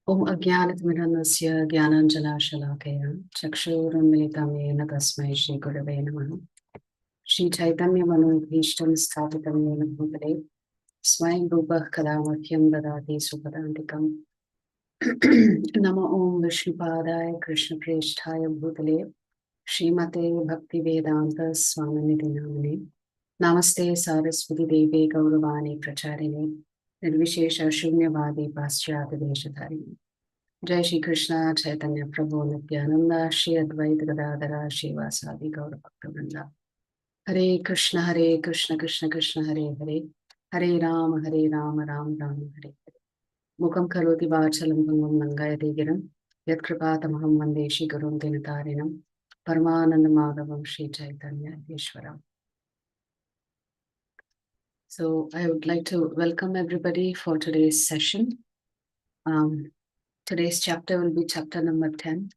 Om Ajnanatimirandasya Jnananjalashalakeya Chakshurunmilitam Yena Tasmai Shri Gurave Namaha Shri Chaitanya Manobhishtam Sthapitam Yena Bhutale Swayam Rupah Kadamakyam Dadati Supadantikam Nama Om Vishnupadaya Krishna Presthaya Bhutale Srimate Bhakti Vedanta Swaminiti Namane Namaste Saraswati Devi Gauravani Pracharine Nirvishesha Shunyavadi Paschyata Deshatharini Jai Shri Krishna Chaitanya Prabhu Nityananda Shri Advaita Gadadhara Shivasadi Gaura Bhaktivinoda Hare Krishna Krishna Krishna Hare Hare Hare Rama Rama Rama Hare Hare Mukam Karoti Vachalam Pangam Nangayati Giram Yat Kripatamaham Vande Shri Gurum Dinatarinam Paramananda Madhavam Shri Chaitanya Ishwaram. So I would like to welcome everybody for today's session. Today's chapter will be chapter number 10.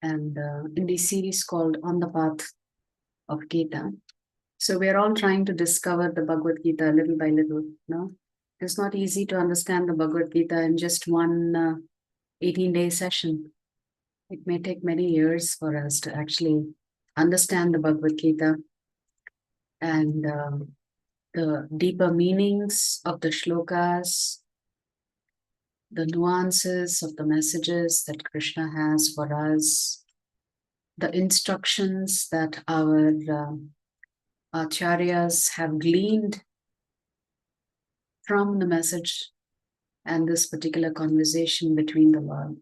And in the series called On the Path of Gita. So we're all trying to discover the Bhagavad Gita little by little. No, it's not easy to understand the Bhagavad Gita in just one 18-day session. It may take many years for us to actually understand the Bhagavad Gita and the deeper meanings of the shlokas, the nuances of the messages that Krishna has for us, the instructions that our acharyas have gleaned from the message and this particular conversation between the Lord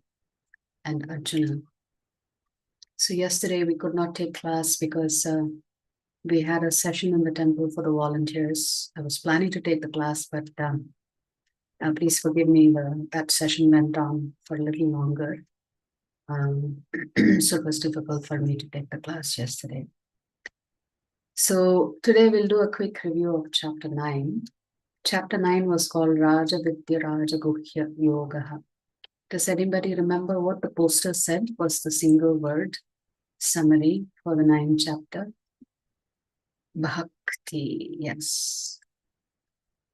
and Arjuna. So yesterday we could not take class because we had a session in the temple for the volunteers. I was planning to take the class, but please forgive me, that session went on for a little longer. So it was difficult for me to take the class yesterday. So today we'll do a quick review of chapter 9. Chapter 9 was called Raja Vidya Raja Guhya Yoga. Does anybody remember what the poster said was the single word summary for the 9th chapter? Bhakti, yes.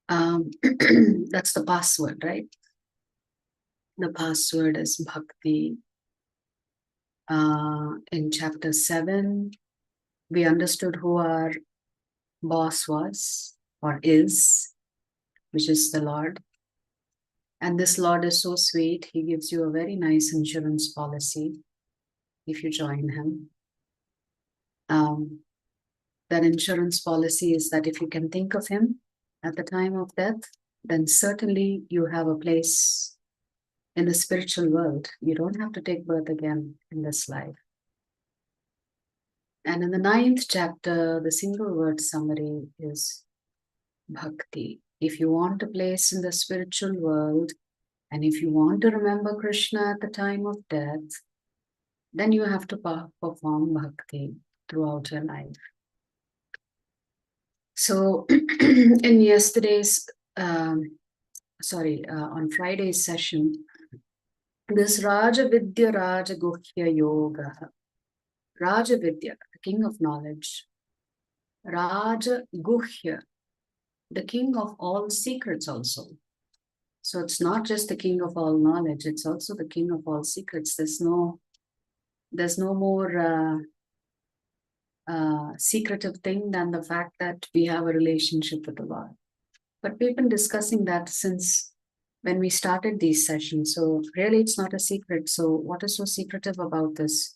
That's the password, right? The password is Bhakti. In chapter 7, we understood who our boss was or is, which is the Lord. And this Lord is so sweet. He gives you a very nice insurance policy if you join him. That insurance policy is that if you can think of him at the time of death, then certainly you have a place in the spiritual world. You don't have to take birth again in this life. And in the 9th chapter, the single word summary is Bhakti. If you want a place in the spiritual world, and if you want to remember Krishna at the time of death, then you have to perform Bhakti throughout your life. So in yesterday's, on Friday's session, this Raja Vidya Raja Guhya Yoga, Raja Vidya, the king of knowledge, Raja Guhya, the king of all secrets also. So it's not just the king of all knowledge, it's also the king of all secrets. There's no more secretive thing than the fact that we have a relationship with the Lord. But we've been discussing that since when we started these sessions. So really it's not a secret. So what is so secretive about this?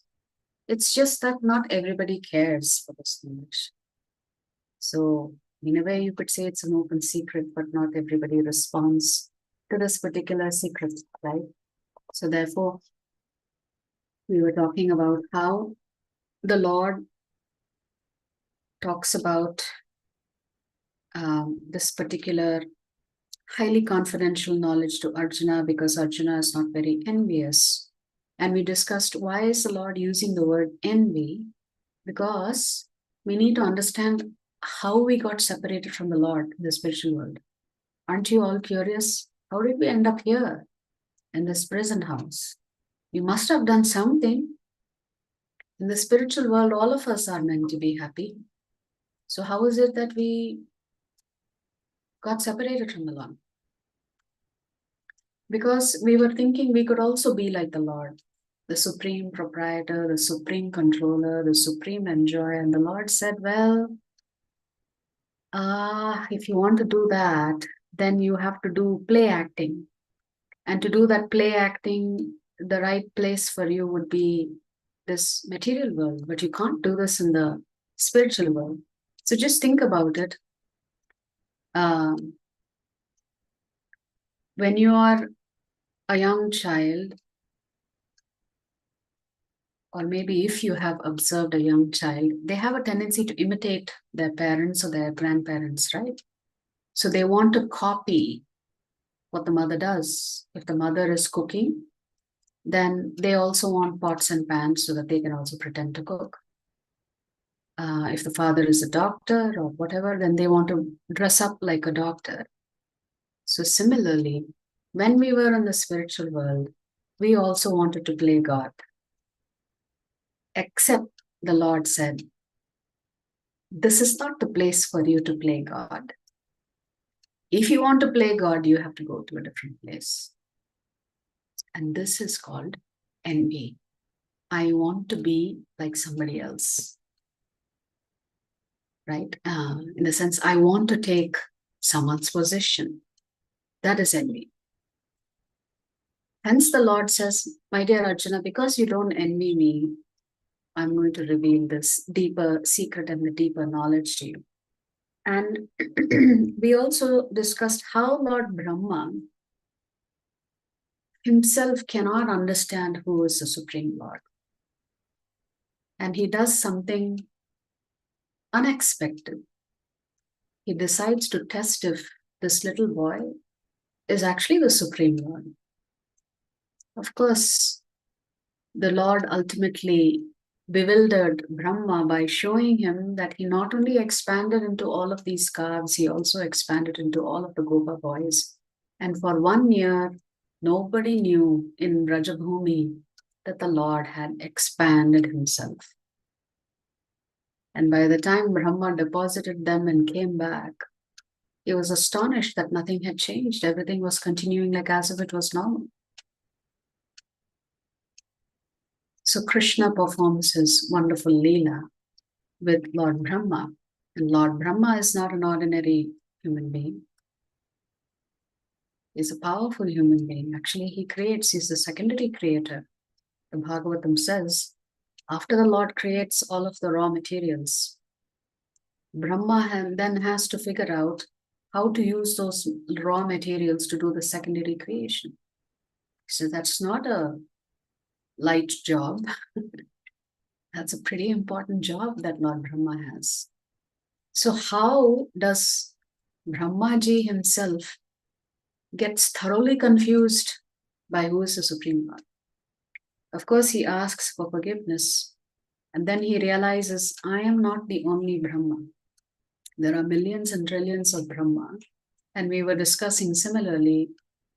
It's just that not everybody cares for this knowledge. So in a way you could say it's an open secret, but not everybody responds to this particular secret, right? So therefore, we were talking about how the Lord talks about this particular highly confidential knowledge to Arjuna because Arjuna is not very envious. And we discussed why is the Lord using the word envy? Because we need to understand how we got separated from the Lord in the spiritual world. Aren't you all curious? How did we end up here in this present house? We must have done something. In the spiritual world, all of us are meant to be happy. So how is it that we got separated from the Lord? Because we were thinking we could also be like the Lord, the supreme proprietor, the supreme controller, the supreme enjoyer. And the Lord said, well, if you want to do that, then you have to do play acting. And to do that play acting, the right place for you would be this material world, but you can't do this in the spiritual world. So just think about it. When you are a young child, or maybe if you have observed a young child, they have a tendency to imitate their parents or their grandparents, right? So they want to copy what the mother does. If the mother is cooking, then they also want pots and pans so that they can also pretend to cook. If the father is a doctor or whatever, then they want to dress up like a doctor. So similarly, when we were in the spiritual world, we also wanted to play God. Except the Lord said, this is not the place for you to play God. If you want to play God, you have to go to a different place. And this is called envy. I want to be like somebody else. Right? In the sense, I want to take someone's position. That is envy. Hence the Lord says, my dear Arjuna, because you don't envy me, I'm going to reveal this deeper secret and the deeper knowledge to you. And we also discussed how Lord Brahma himself cannot understand who is the Supreme Lord. And he does something unexpected. He decides to test if this little boy is actually the Supreme Lord. Of course, the Lord ultimately bewildered Brahma by showing him that he not only expanded into all of these calves, he also expanded into all of the Gopa boys. And for 1 year, nobody knew in Rajabhumi that the Lord had expanded himself. And by the time Brahma deposited them and came back, he was astonished that nothing had changed. Everything was continuing like as if it was normal. So Krishna performs his wonderful Leela with Lord Brahma. And Lord Brahma is not an ordinary human being. He's a powerful human being. Actually, he's the secondary creator. The Bhagavatam says, after the Lord creates all of the raw materials, Brahma then has to figure out how to use those raw materials to do the secondary creation. So that's not a light job. That's a pretty important job that Lord Brahma has. So how does Brahmaji himself gets thoroughly confused by who is the Supreme Lord? Of course, he asks for forgiveness. And then he realizes, I am not the only Brahma. There are millions and trillions of Brahma. And we were discussing similarly,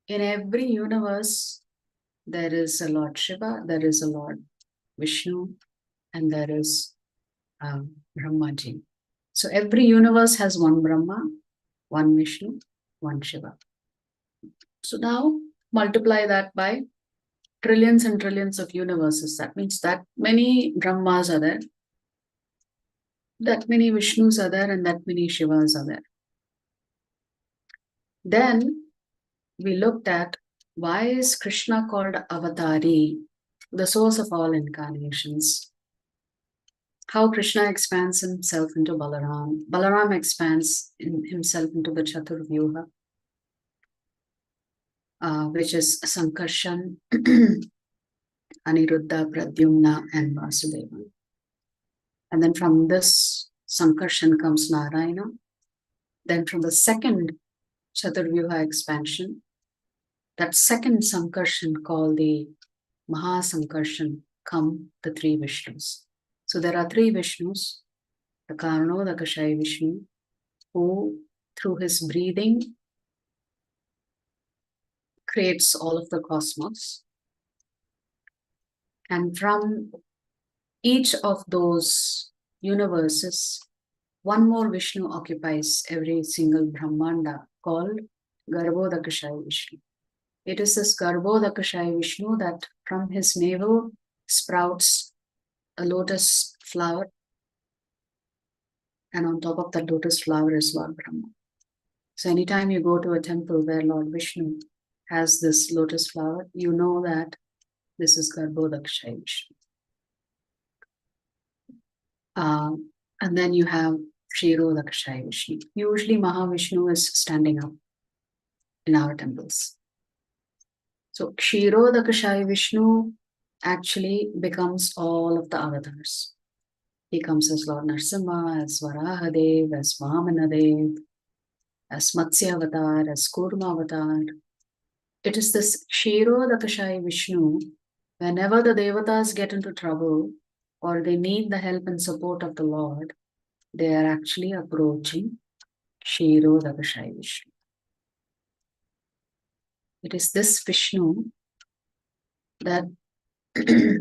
in every universe, there is a Lord Shiva, there is a Lord Vishnu, and there is Brahmaji. So every universe has one Brahma, one Vishnu, one Shiva. So now multiply that by trillions and trillions of universes. That means that many Brahmas are there, that many Vishnus are there, and that many Shivas are there. Then we looked at why is Krishna called Avatari, the source of all incarnations. How Krishna expands himself into Balaram. Balaram expands himself into the Chaturvyuha, which is Sankarshan, Aniruddha, Pradyumna, and Vasudeva. And then from this Sankarshan comes Narayana. Then from the second Chaturvyuha expansion, that second Sankarshan called the Mahasankarshan, come the 3 Vishnus. So there are 3 Vishnus, the Karno, the Kashay Vishnu, who through his breathing creates all of the cosmos. And from each of those universes, one more Vishnu occupies every single Brahmanda called Garbhodakashaya Vishnu. It is this Garbhodakashaya Vishnu that from his navel sprouts a lotus flower, and on top of that lotus flower is Lord Brahma. So anytime you go to a temple where Lord Vishnu has this lotus flower, you know that this is Garbhodakashaya Vishnu. And then you have Kshirodakashaya Vishnu. Usually Mahavishnu is standing up in our temples. So Kshirodakashaya Vishnu actually becomes all of the avatars. He comes as Lord Narsimha, as Varahadev, as Vamanadev, as Matsya Avatar, as Kurma Avatar. It is this Kshirodakashaya Vishnu, whenever the Devatas get into trouble or they need the help and support of the Lord, they are actually approaching Kshirodakashaya Vishnu. It is this Vishnu that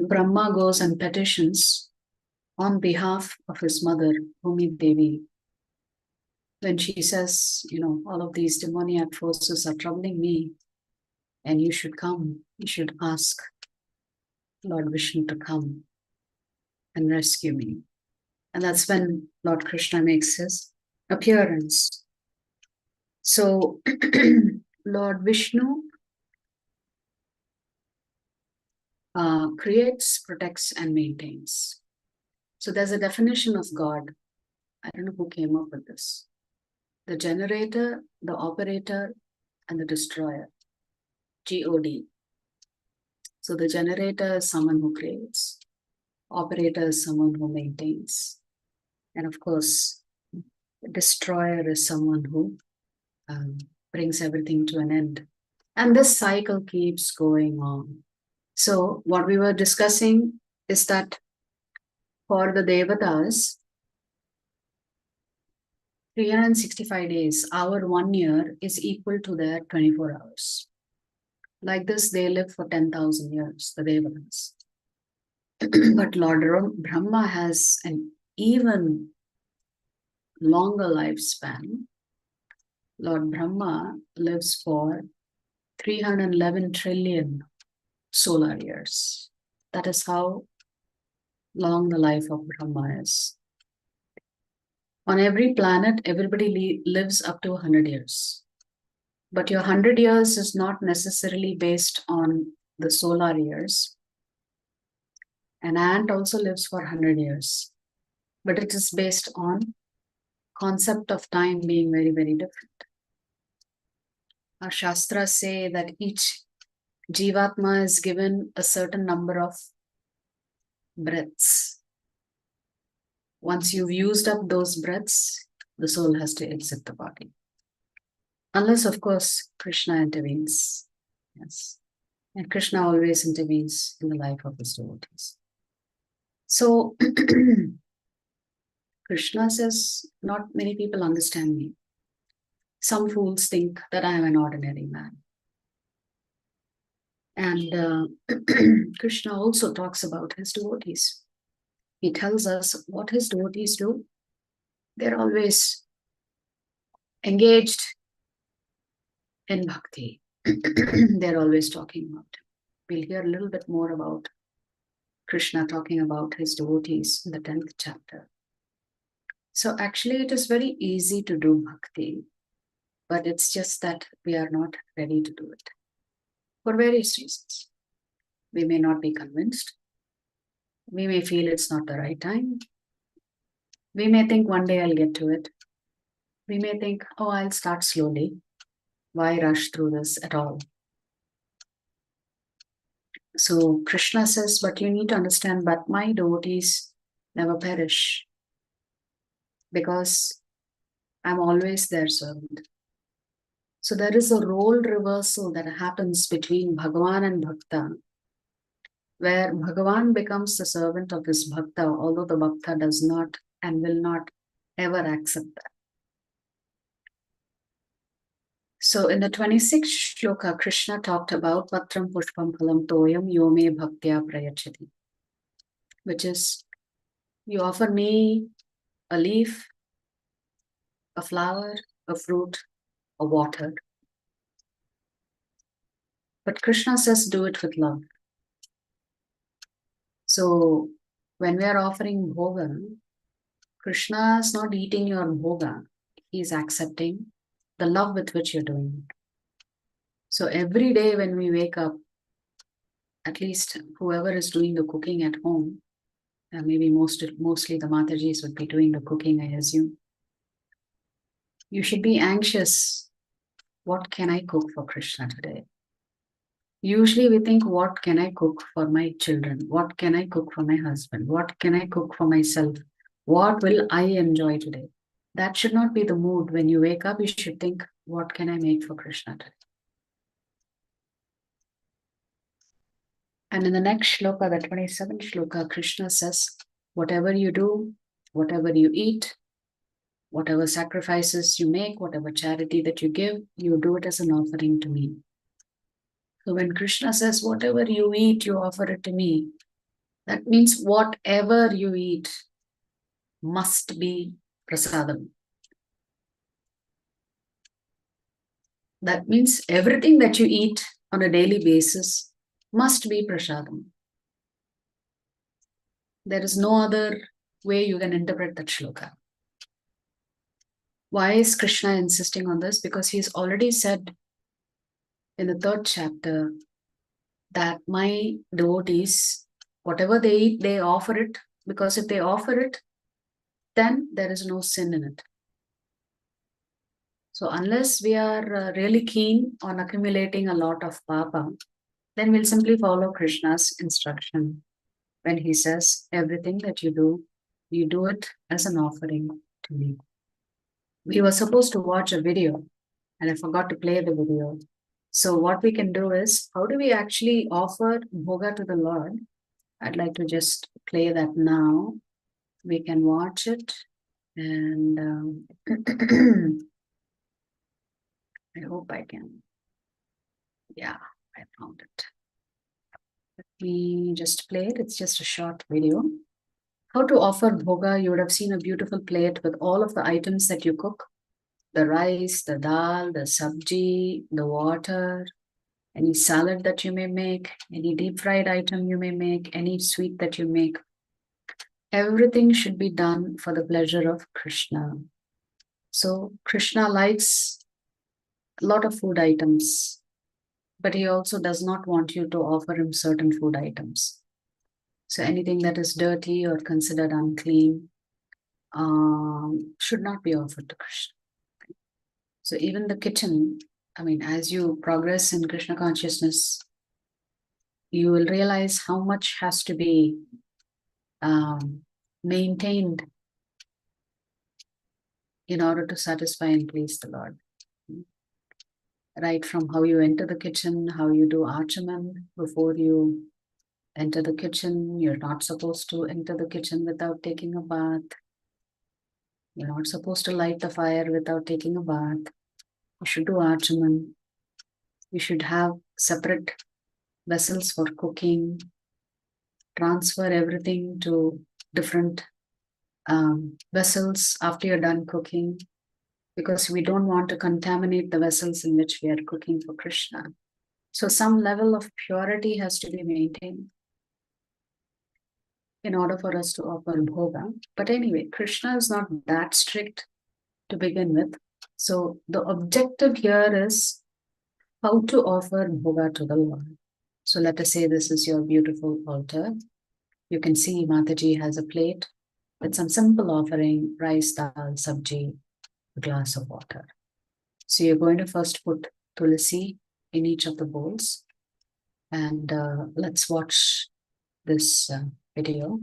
Brahma goes and petitions on behalf of his mother, Bhumi Devi, when she says, all of these demoniac forces are troubling me, and you should come, you should ask Lord Vishnu to come and rescue me. And that's when Lord Krishna makes his appearance. So, Lord Vishnu creates, protects, and maintains. So there's a definition of God. I don't know who came up with this. The generator, the operator, and the destroyer. God. So the generator is someone who creates. Operator is someone who maintains. And of course, the destroyer is someone who brings everything to an end. And this cycle keeps going on. So what we were discussing is that for the Devatas, 365 days, our 1 year is equal to their 24 hours. Like this, they live for 10,000 years, the Devatas. But Lord Brahma has an even longer lifespan. Lord Brahma lives for 311 trillion solar years. That is how long the life of Brahma is. On every planet, everybody lives up to 100 years. But your 100 years is not necessarily based on the solar years. An ant also lives for 100 years. But it is based on concept of time being very, very different. Our Shastras say that each Jivatma is given a certain number of breaths. Once you've used up those breaths, the soul has to exit the body. Unless, of course, Krishna intervenes. Yes. And Krishna always intervenes in the life of his devotees. So, Krishna says, not many people understand me. Some fools think that I am an ordinary man. And Krishna also talks about his devotees. He tells us what his devotees do. They're always engaged in bhakti. They're always talking about him. We'll hear a little bit more about Krishna talking about his devotees in the 10th chapter. So actually it is very easy to do bhakti, but it's just that we are not ready to do it for various reasons. We may not be convinced. We may feel it's not the right time. We may think one day I'll get to it. We may think, oh, I'll start slowly. Why rush through this at all? So Krishna says, but you need to understand, but my devotees never perish because I'm always their servant. So there is a role reversal that happens between Bhagavan and Bhakta, where Bhagavan becomes the servant of his Bhakta, although the Bhakta does not and will not ever accept that. So in the 26th shloka, Krishna talked about Patram Pushpam Phalam Toyam Yome Bhaktya Prayachati, which is, you offer me a leaf, a flower, a fruit, a water. But Krishna says do it with love. So when we are offering bhoga, Krishna is not eating your bhoga. He is accepting the love with which you're doing it. So every day when we wake up, at least whoever is doing the cooking at home, maybe mostly the Matajis would be doing the cooking, I assume. You should be anxious. What can I cook for Krishna today? Usually we think, what can I cook for my children? What can I cook for my husband? What can I cook for myself? What will I enjoy today? That should not be the mood. When you wake up, you should think, what can I make for Krishna today? And in the next shloka, the 27th shloka, Krishna says, whatever you do, whatever you eat, whatever sacrifices you make, whatever charity that you give, you do it as an offering to me. So when Krishna says, whatever you eat, you offer it to me, that means whatever you eat must be prasadam. That means everything that you eat on a daily basis must be prasadam. There is no other way you can interpret that shloka. Why is Krishna insisting on this? Because he's already said in the 3rd chapter that my devotees, whatever they eat, they offer it, because if they offer it, then there is no sin in it. So unless we are really keen on accumulating a lot of papa, then we'll simply follow Krishna's instruction when he says, everything that you do it as an offering to me. We were supposed to watch a video and I forgot to play the video. So what we can do is, how do we actually offer bhoga to the Lord? I'd like to just play that now. We can watch it, and I hope I can. Yeah, I found it. Let me just play it. It's just a short video. How to offer bhoga. You would have seen a beautiful plate with all of the items that you cook. The rice, the dal, the sabji, the water, any salad that you may make, any deep fried item you may make, any sweet that you make. Everything should be done for the pleasure of Krishna. So Krishna likes a lot of food items, but he also does not want you to offer him certain food items. So anything that is dirty or considered unclean should not be offered to Krishna. So even the kitchen, as you progress in Krishna consciousness, you will realize how much has to be maintained in order to satisfy and please the Lord. Right from how you enter the kitchen, how you do archaman before you enter the kitchen. You're not supposed to enter the kitchen without taking a bath. You're not supposed to light the fire without taking a bath. You should do archaman. You should have separate vessels for cooking. Transfer everything to different vessels after you're done cooking, because we don't want to contaminate the vessels in which we are cooking for Krishna. So some level of purity has to be maintained in order for us to offer bhoga. But anyway, Krishna is not that strict to begin with. So the objective here is how to offer bhoga to the Lord. So let us say this is your beautiful altar. You can see Mataji has a plate with some simple offering, rice, dal, sabji, a glass of water. So you're going to first put tulsi in each of the bowls. And let's watch this video.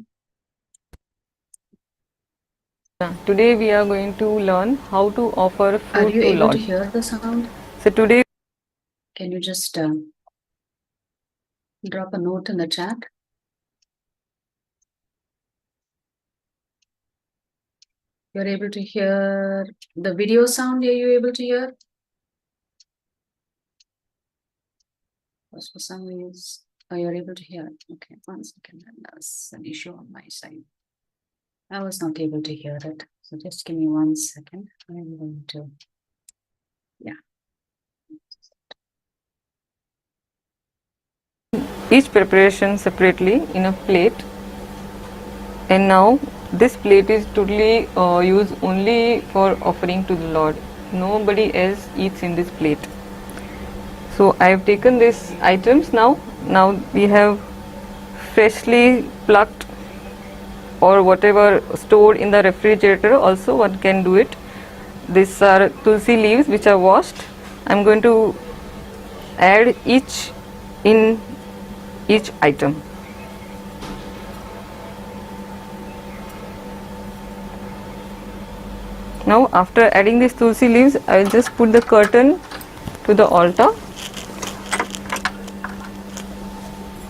Today we are going to learn how to offer food to Lord. Are you able to hear the sound? So today, can you just drop a note in the chat? You're able to hear the video sound? Are you able to hear? Because for some reason, you're able to hear. Okay, 1 second. That's an issue on my side. I was not able to hear it. So just give me 1 second. I'm going to, yeah. each preparation separately in a plate. And now this plate is totally used only for offering to the Lord. Nobody else eats in this plate. So I have taken these items now. Now we have freshly plucked or whatever stored in the refrigerator, also one can do it. These are tulsi leaves which are washed. I am going to add each in each item. Now after adding these tulsi leaves, I will just put the curtain to the altar.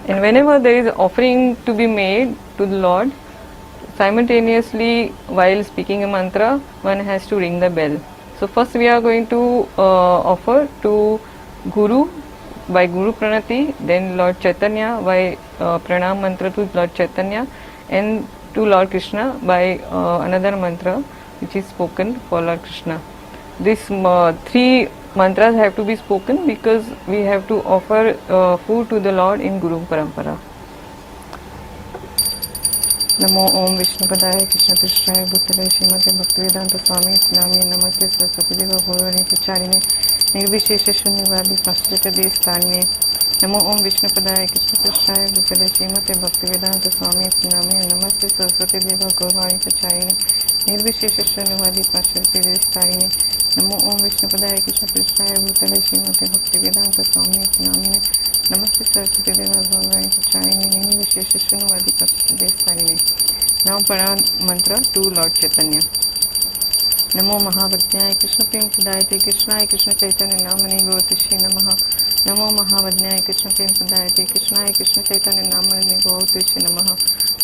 And whenever there is offering to be made to the Lord, simultaneously while speaking a mantra, one has to ring the bell. So first we are going to offer to Guru by Guru Pranati, then Lord Chaitanya by Pranam mantra to Lord Chaitanya, and to Lord Krishna by another mantra which is spoken for Lord Krishna. These three mantras have to be spoken because we have to offer food to the Lord in Guru Parampara. नमो ओम विष्णुपदाय कृष्णपृष्ठाय भूतले श्रीमते भक्तिवेदांत स्वामी नामे नमस्ते सरस्वती देव गौरवाणी प्रचारिणे निर्विशेष शून्यवादी पाश्चात्य देश तारिणे नमो ओम विष्णुपदाय कृष्णपृष्ठाय भूतले श्रीमते भक्तिवेदांत स्वामी नामे नमस्ते सरस्वती देव गौरवाणी प्रचारिणे निर्विशेष शून्यवादी पाश्चात्य देश तारिणे नमो ओम विष्णुपदाय कृष्णपृष्ठाय भूतले श्रीमते भक्तिवेदांत स्वामी नामे नमस्ते सरस्वती देवा गौरवाणी प्रचारिणे निर्विशेष शून्यवादी पाश्चात्य देश तारिणे. Now Pranam mantra to Lord Chaitanya. Namo Mahavadnyaya Krishna Prem Pradayate Krishnaya Krishna Chaitanya Namani Gautishi Namaha. Namo Mahavadnyaya Krishna Prem Pradayate Krishnaya Krishna Chaitanya Namani Gautishi Namaha.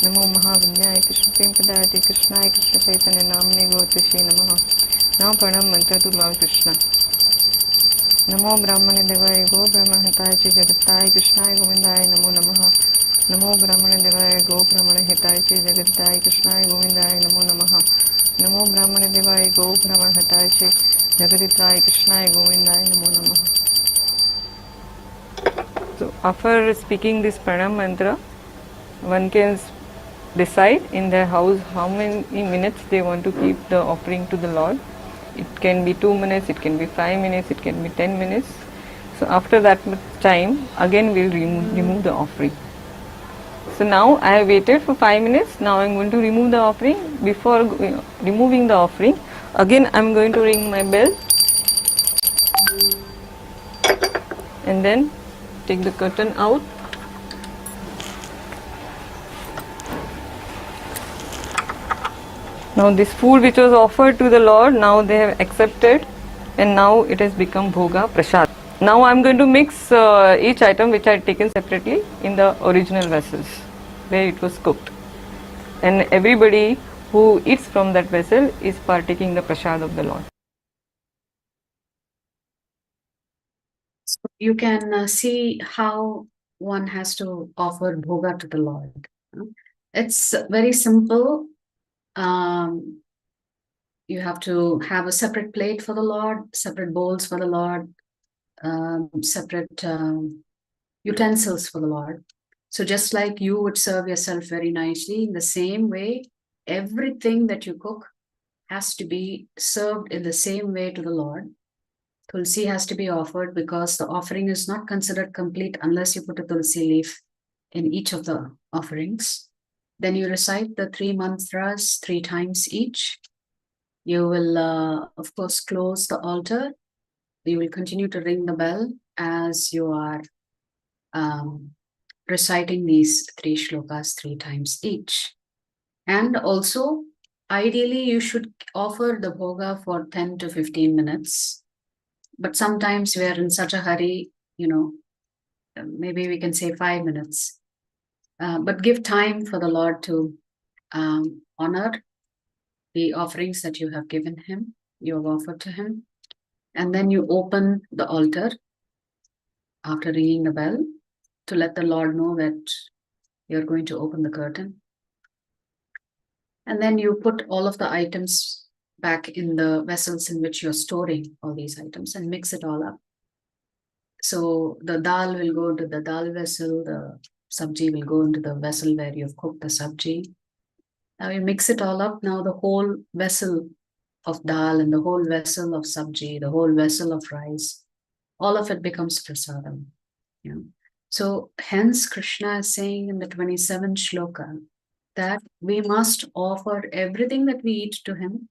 Namo Mahavadnyaya Krishna Prem Pradayate Krishnaya Krishna Chaitanya Namani Gautishi Namaha. Now Pranam mantra to Lord Krishna. Namo Brahmane Devaya Go Brahmana Hitaya Chi Jagataya Krishnaya Govindaya Namo Namaha. Namo Brahmane Devaya Go Brahmana Hitaya Chi Jagataya Krishnaya Govindaya Namo Namaha. Namo Brahmane Devaya Go Brahmana Hitaya Chi Jagataya Krishnaya Govindaya Namo Namaha. So after speaking this pranam mantra, one can decide in their house how many minutes they want to keep the offering to the Lord. It can be 2 minutes, it can be 5 minutes, it can be 10 minutes. So after that time, again we will remove the offering. So now I have waited for 5 minutes. Now I am going to remove the offering. Before removing the offering, again I am going to ring my bell and then take the curtain out. Now this food which was offered to the Lord, now they have accepted, and now it has become bhoga prasad. Now I am going to mix each item which I had taken separately in the original vessels where it was cooked, and everybody who eats from that vessel is partaking the prasad of the Lord. So you can see how one has to offer bhoga to the Lord. It's very simple. You have to have a separate plate for the Lord, separate bowls for the Lord, separate utensils for the Lord. So just like you would serve yourself very nicely, in the same way, everything that you cook has to be served in the same way to the Lord. Tulsi has to be offered because the offering is not considered complete unless you put a tulsi leaf in each of the offerings. Then you recite the 3 mantras 3 times each. You will, of course, close the altar. You will continue to ring the bell as you are reciting these 3 shlokas 3 times each. And also, ideally, you should offer the bhoga for 10 to 15 minutes. But sometimes we are in such a hurry, maybe we can say 5 minutes. But give time for the Lord to honor the offerings that you have given him, you have offered to him. And then you open the altar after ringing the bell to let the Lord know that you're going to open the curtain. And then you put all of the items back in the vessels in which you're storing all these items and mix it all up. So the dal will go into the dal vessel, the sabji will go into the vessel where you've cooked the sabji. Now you mix it all up. Now the whole vessel of dal and the whole vessel of sabji, the whole vessel of rice, all of it becomes prasadam. You know? So hence Krishna is saying in the 27th shloka that we must offer everything that we eat to him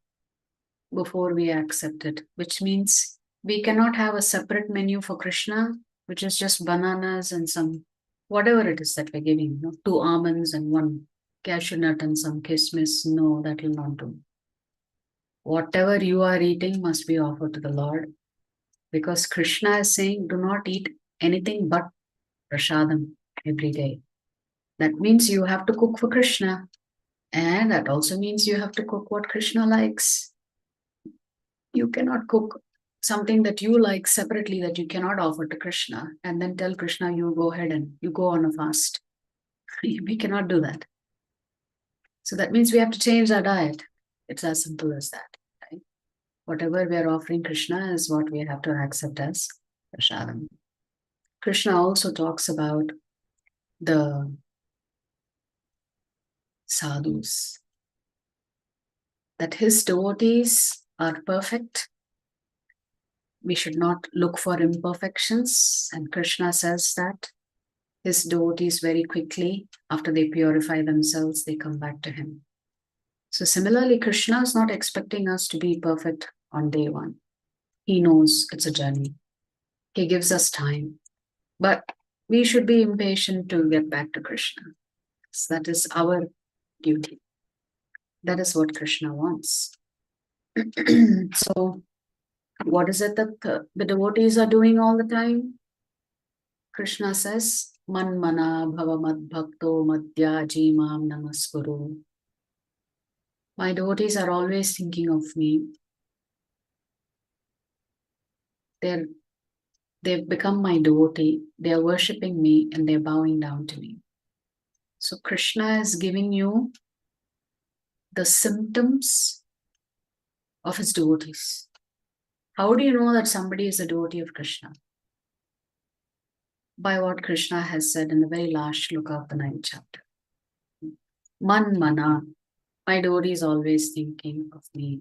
before we accept it, which means we cannot have a separate menu for Krishna, which is just bananas and some whatever it is that we're giving, 2 almonds and 1 cashew nut and some kismis. No, that will not do. Whatever you are eating must be offered to the Lord, because Krishna is saying, do not eat anything but prasadam every day. That means you have to cook for Krishna, and that also means you have to cook what Krishna likes. You cannot cook something that you like separately that you cannot offer to Krishna and then tell Krishna you go ahead and you go on a fast. We cannot do that. So that means we have to change our diet. It's as simple as that. Right? Whatever we are offering Krishna is what we have to accept as prasadam. Krishna also talks about the sadhus, that his devotees are perfect. We should not look for imperfections. And Krishna says that his devotees very quickly, after they purify themselves, they come back to him. So similarly, Krishna is not expecting us to be perfect on day one. He knows it's a journey. He gives us time. But we should be impatient to get back to Krishna. So that is our duty. That is what Krishna wants. So what is it that the devotees are doing all the time? Krishna says, Man mana bhava mad bhakto madhyaji mam namaskuru. My devotees are always thinking of me. They've become my devotee. They are worshipping me and they're bowing down to me. So Krishna is giving you the symptoms of his devotees. How do you know that somebody is a devotee of Krishna? By what Krishna has said in the very last shloka of the 9th chapter. Man mana, my devotee is always thinking of me.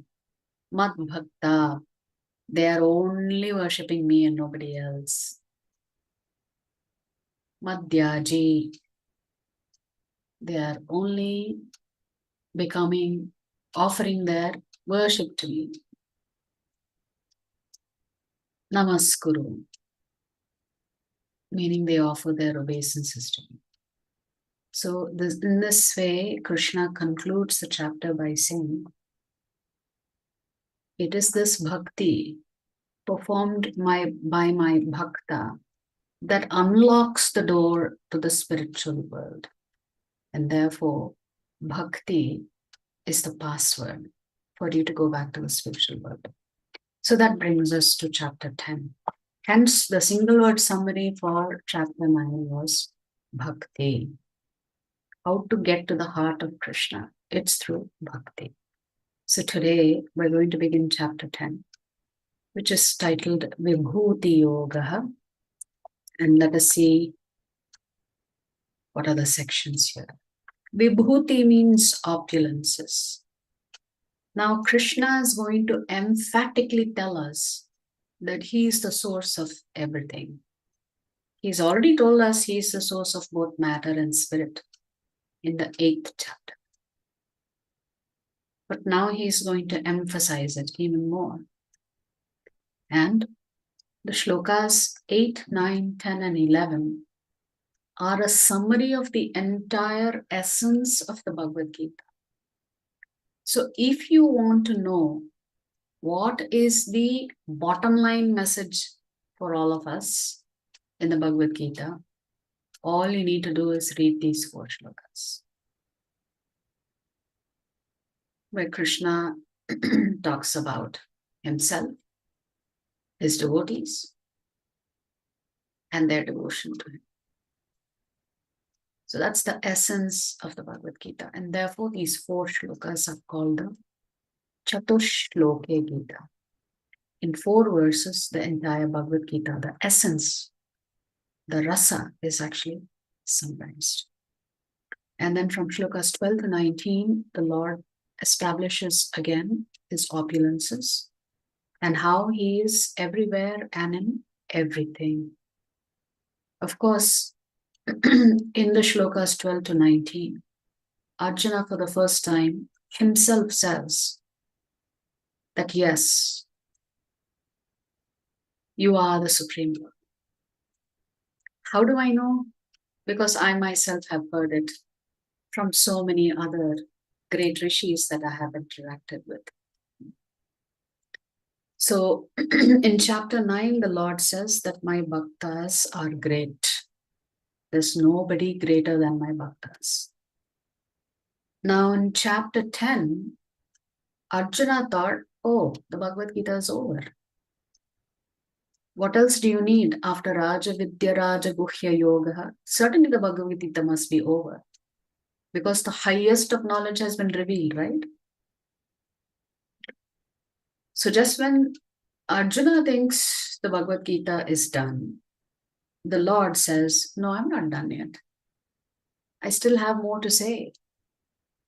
Mad bhakta, they are only worshipping me and nobody else. Madhyaji, they are only offering their worship to me. Namaskuru, meaning they offer their obeisances to me. So in this way, Krishna concludes the chapter by saying, it is this bhakti performed by my bhakta that unlocks the door to the spiritual world. And therefore, bhakti is the password for you to go back to the spiritual world. So that brings us to chapter 10. Hence, the single word summary for chapter 9 was bhakti. How to get to the heart of Krishna? It's through bhakti. So today, we're going to begin chapter 10, which is titled Vibhuti Yoga. And let us see what are the sections here. Vibhuti means opulences. Now, Krishna is going to emphatically tell us that he is the source of everything. He's already told us he is the source of both matter and spirit in the 8th chapter. But now he's going to emphasize it even more. And the shlokas 8, 9, 10, and 11 are a summary of the entire essence of the Bhagavad Gita. So if you want to know what is the bottom line message for all of us in the Bhagavad Gita, all you need to do is read these 4 shlokas, where Krishna talks about himself, his devotees, and their devotion to him. So that's the essence of the Bhagavad Gita. And therefore, these 4 shlokas are called the Chatushloke Gita. In 4 verses, the entire Bhagavad Gita, the essence the rasa is actually summarized. And then from shlokas 12 to 19, the Lord establishes again his opulences and how he is everywhere and in everything. Of course, in the shlokas 12 to 19, Arjuna for the first time himself says that yes, you are the Supreme Lord. How do I know? Because I myself have heard it from so many other great rishis that I have interacted with. So in chapter 9, the Lord says that my bhaktas are great. There's nobody greater than my bhaktas. Now in chapter 10, Arjuna thought, oh, the Bhagavad Gita is over. What else do you need after Raja Vidya Raja Guhya Yoga? Certainly the Bhagavad Gita must be over because the highest of knowledge has been revealed, right? So just when Arjuna thinks the Bhagavad Gita is done, the Lord says, no, I'm not done yet. I still have more to say.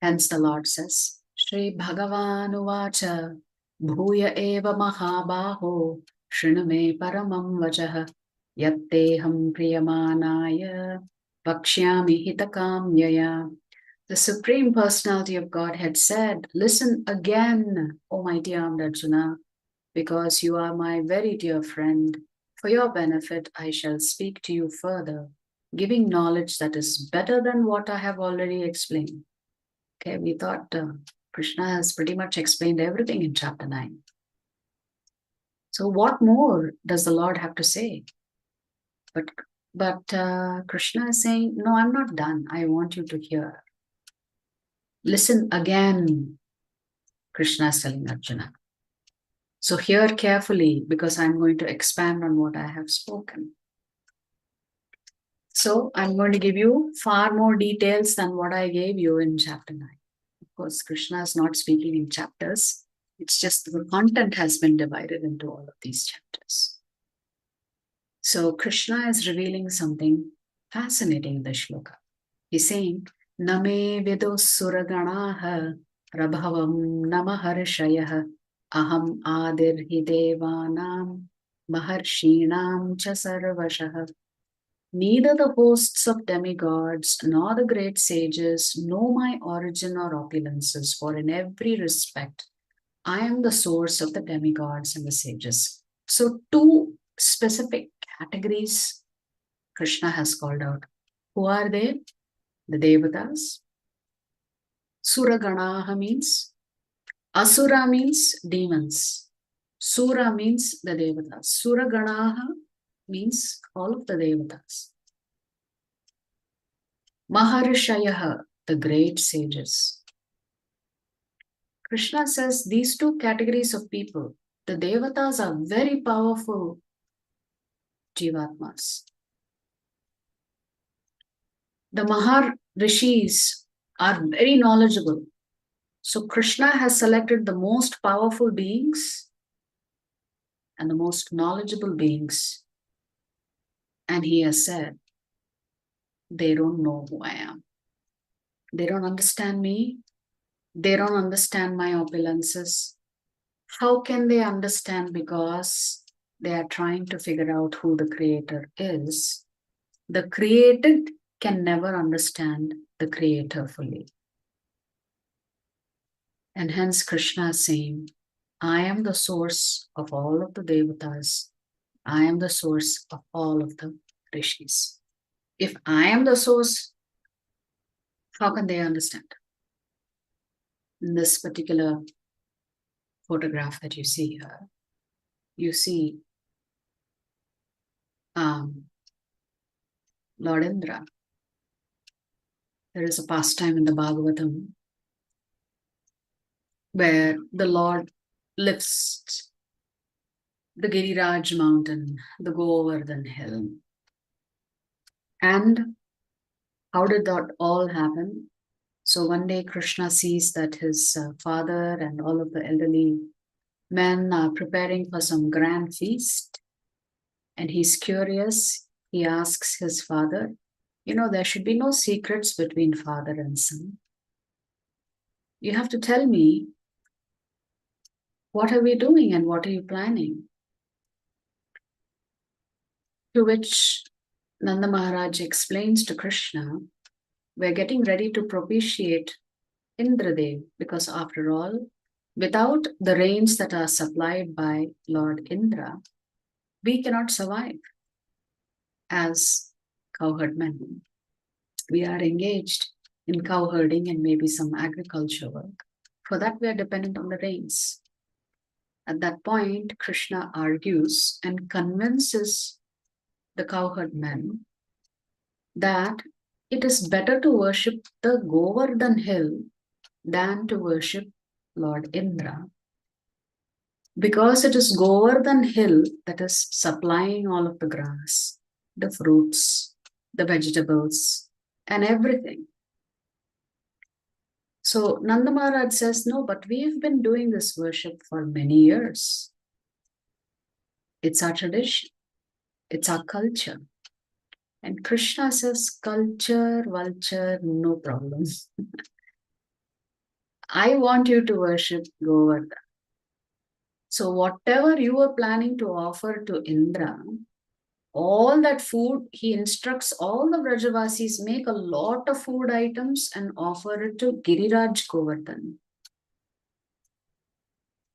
Hence the Lord says, Shri Bhagavan Uvacha Bhuya Eva Mahabaho Shrinu me Paramam Vachah Yatteham Priyamanaya Vakshyami Hitakam Yaya. The Supreme Personality of Godhead said, listen again, O mighty armed Arjuna, because you are my very dear friend. For your benefit, I shall speak to you further, giving knowledge that is better than what I have already explained. Okay, we thought Krishna has pretty much explained everything in chapter 9. So what more does the Lord have to say? But Krishna is saying, no, I'm not done. I want you to hear. Listen again, Krishna is telling Arjuna. So hear carefully because I'm going to expand on what I have spoken. So I'm going to give you far more details than what I gave you in chapter 9. Of course, Krishna is not speaking in chapters. It's just the content has been divided into all of these chapters. So Krishna is revealing something fascinating in the shloka. He's saying, Name vidos suraganaha rabhavam namaharshayah aham adir hidevanam maharshinam cha sarvashah. Neither the hosts of demigods nor the great sages know my origin or opulences, for in every respect I am the source of the demigods and the sages. So two specific categories Krishna has called out. Who are they? The Devatas. Suraganaha means, Asura means demons. Sura means the Devatas. Suraganaha means all of the Devatas. Maharshayaha, the great sages. Krishna says these two categories of people, the Devatas are very powerful Jivatmas. The Maharishis are very knowledgeable. So Krishna has selected the most powerful beings and the most knowledgeable beings. And he has said, they don't know who I am. They don't understand me. They don't understand my opulences. How can they understand? Because they are trying to figure out who the creator is. The created can never understand the creator fully. And hence Krishna is saying, I am the source of all of the Devatas. I am the source of all of the Rishis. If I am the source, how can they understand? In this particular photograph that you see here, you see Lord Indra. There is a pastime in the Bhagavatam where the Lord lifts the Giriraj mountain, the Govardhan hill. And how did that all happen? So one day Krishna sees that his father and all of the elderly men are preparing for some grand feast. And he's curious. he asks his father, there should be no secrets between father and son. You have to tell me, what are we doing and what are you planning? To which Nanda Maharaj explains to Krishna, we're getting ready to propitiate Indradev, because after all, without the rains that are supplied by Lord Indra, we cannot survive as cowherdmen. We are engaged in cowherding and maybe some agriculture work. For that, we are dependent on the rains. At that point, Krishna argues and convinces the cowherdmen that it is better to worship the Govardhan hill than to worship Lord Indra, because it is Govardhan hill that is supplying all of the grass, the fruits, the vegetables, and everything. So Nanda Maharaj says, no, but we've been doing this worship for many years. It's our tradition. It's our culture. And Krishna says, culture, vulture, no problem. I want you to worship Govardhan. So whatever you were planning to offer to Indra, all that food, he instructs all the Vrajavasis, make a lot of food items and offer it to Giriraj Govardhan.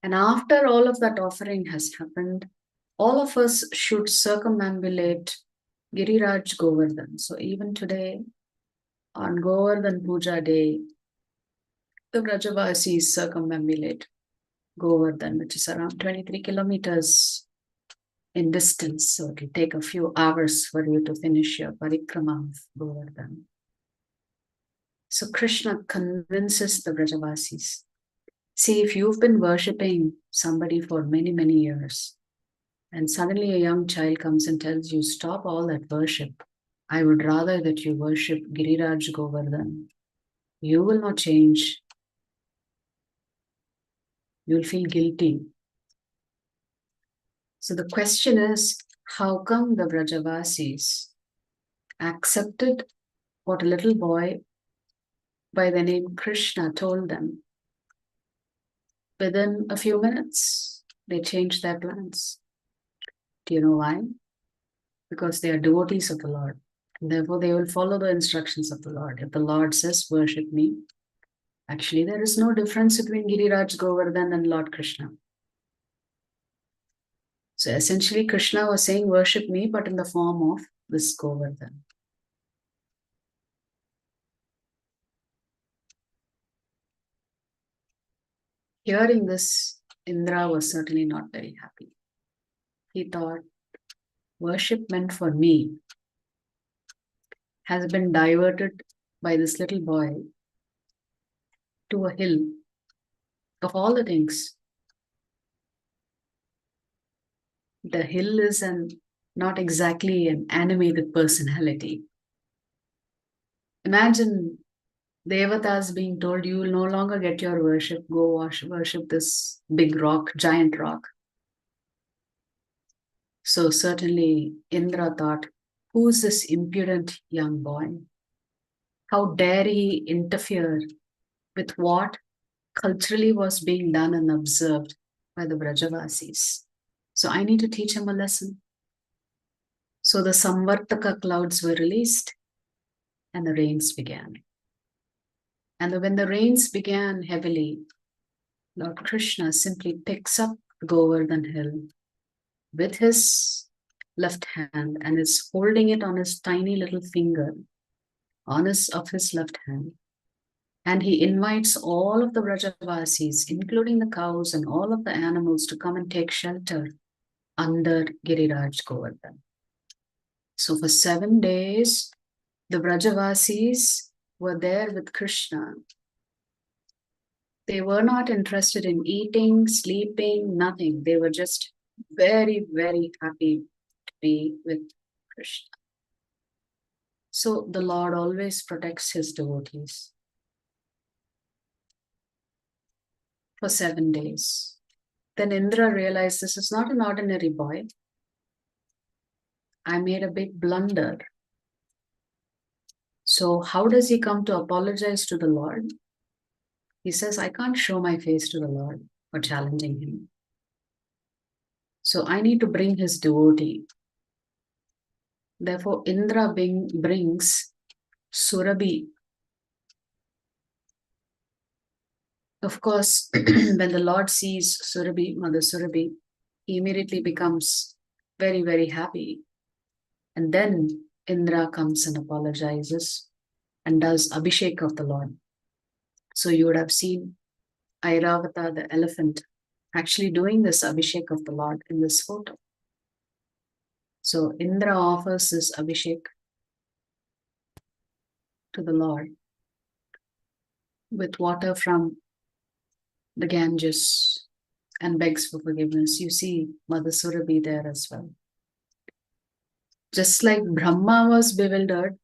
And after all of that offering has happened, all of us should circumambulate Giriraj Govardhan. So even today, on Govardhan Puja day, the Vrajavasis circumambulate Govardhan, which is around 23 kilometers in distance. So it will take a few hours for you to finish your parikrama of Govardhan. So Krishna convinces the Vrajavasis. See, if you've been worshipping somebody for many, many years, and suddenly a young child comes and tells you, stop all that worship. I would rather that you worship Giriraj Govardhan. You will not change. You'll feel guilty. So the question is, how come the Vrajavasis accepted what a little boy by the name Krishna told them? Within a few minutes, they changed their plans. Do you know why? Because they are devotees of the Lord. And therefore, they will follow the instructions of the Lord. If the Lord says, worship me, actually, there is no difference between Giriraj Govardhan and Lord Krishna. So essentially, Krishna was saying, worship me, but in the form of this Govardhan. Hearing this, Indra was certainly not very happy. He thought, worship meant for me has been diverted by this little boy to a hill. Of all the things, the hill is not exactly an animated personality. Imagine Devatas being told, you will no longer get your worship, go worship this big rock, giant rock. So certainly Indra thought, who's this impudent young boy? How dare he interfere with what culturally was being done and observed by the Vrajavasis? So I need to teach him a lesson. So the Samvartaka clouds were released and the rains began. And when the rains began heavily, Lord Krishna simply picks up Govardhan hill with his left hand and is holding it on his tiny little finger, of his left hand. And he invites all of the Vrajavasis, including the cows and all of the animals, to come and take shelter under Giriraj Govardhan. So for 7 days, the Vrajavasis were there with Krishna. They were not interested in eating, sleeping, nothing. They were just very, very happy to be with Krishna. So the Lord always protects his devotees for 7 days. Then Indra realized this is not an ordinary boy. I made a big blunder. So how does he come to apologize to the Lord? He says, I can't show my face to the Lord for challenging him. So I need to bring his devotee. Therefore, Indra brings Surabhi. Of course, when the Lord sees Surabhi, Mother Surabhi, he immediately becomes very, very happy. And then Indra comes and apologizes and does Abhishek of the Lord. So you would have seen Airavata, the elephant, actually doing this Abhishek of the Lord in this photo. So Indra offers this Abhishek to the Lord with water from the Ganges and begs for forgiveness. You see Mother Surabhi there as well. Just like Brahma was bewildered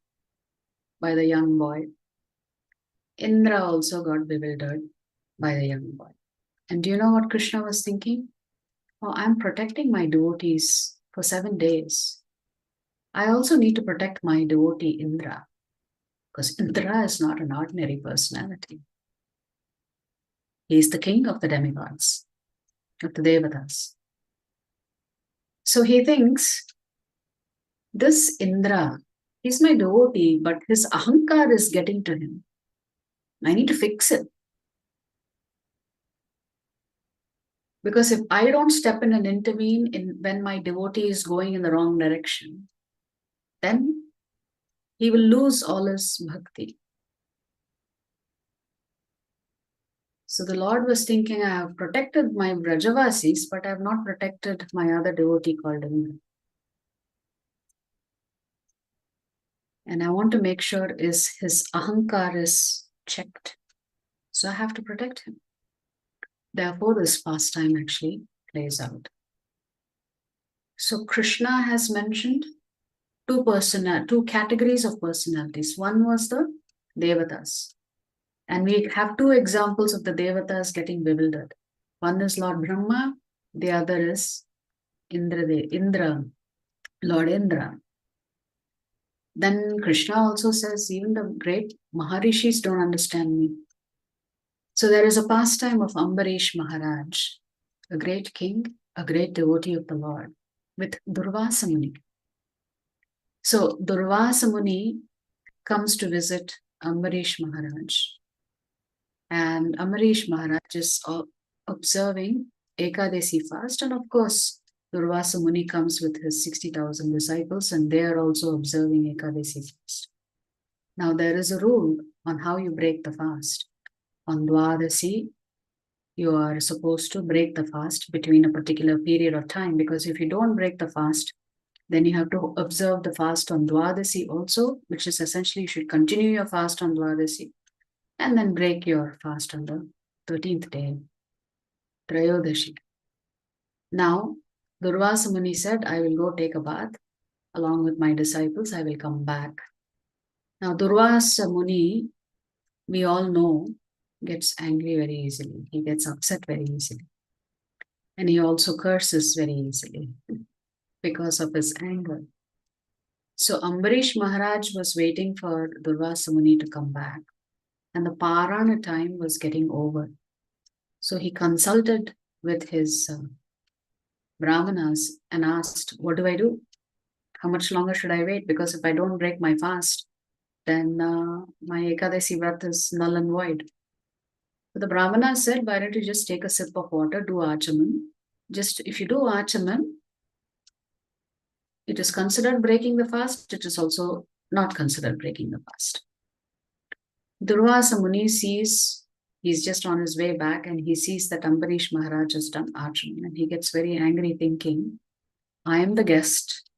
by the young boy, Indra also got bewildered by the young boy. And do you know what Krishna was thinking? Oh, I'm protecting my devotees for 7 days. I also need to protect my devotee Indra, because Indra is not an ordinary personality. He is the king of the demigods, of the devatas. So he thinks, this Indra, he's my devotee, but his ahankar is getting to him. I need to fix it. Because if I don't step in and intervene when my devotee is going in the wrong direction, then he will lose all his bhakti. So the Lord was thinking, I have protected my Brajavasis, but I have not protected my other devotee called Indra. And I want to make sure his ahankar is checked. So I have to protect him. Therefore, this pastime actually plays out. So Krishna has mentioned two categories of personalities. One was the Devatas. And we have two examples of the Devatas getting bewildered. One is Lord Brahma, the other is Indra, Lord Indra. Then Krishna also says, even the great Maharishis don't understand me. So there is a pastime of Ambarish Maharaj, a great king, a great devotee of the Lord, with Durvasa Muni. So Durvasa Muni comes to visit Ambarish Maharaj. And Ambarish Maharaj is observing Ekadasi fast. And of course, Durvasa Muni comes with his 60,000 disciples, and they are also observing Ekadasi fast. Now, there is a rule on how you break the fast. On Dwadasi, you are supposed to break the fast between a particular period of time, because if you don't break the fast, then you have to observe the fast on Dwadasi also, which is essentially you should continue your fast on Dwadasi and then break your fast on the 13th day, Trayodashi. Now, Durvasa Muni said, I will go take a bath along with my disciples, I will come back. Now, Durvasa Muni, we all know, gets angry very easily. He gets upset very easily. And he also curses very easily because of his anger. So Ambarish Maharaj was waiting for Durvasa Muni to come back. And the Parana time was getting over. So he consulted with his Brahmanas and asked, what do I do? How much longer should I wait? Because if I don't break my fast, then my Ekadasi Vrat is null and void. So the Brahmana said, why don't you just take a sip of water, do Achaman. Just if you do Achaman, it is considered breaking the fast. It is also not considered breaking the fast. Durvasa Muni sees, he's just on his way back and he sees that Ambarish Maharaj has done Achaman. And he gets very angry thinking, I am the guest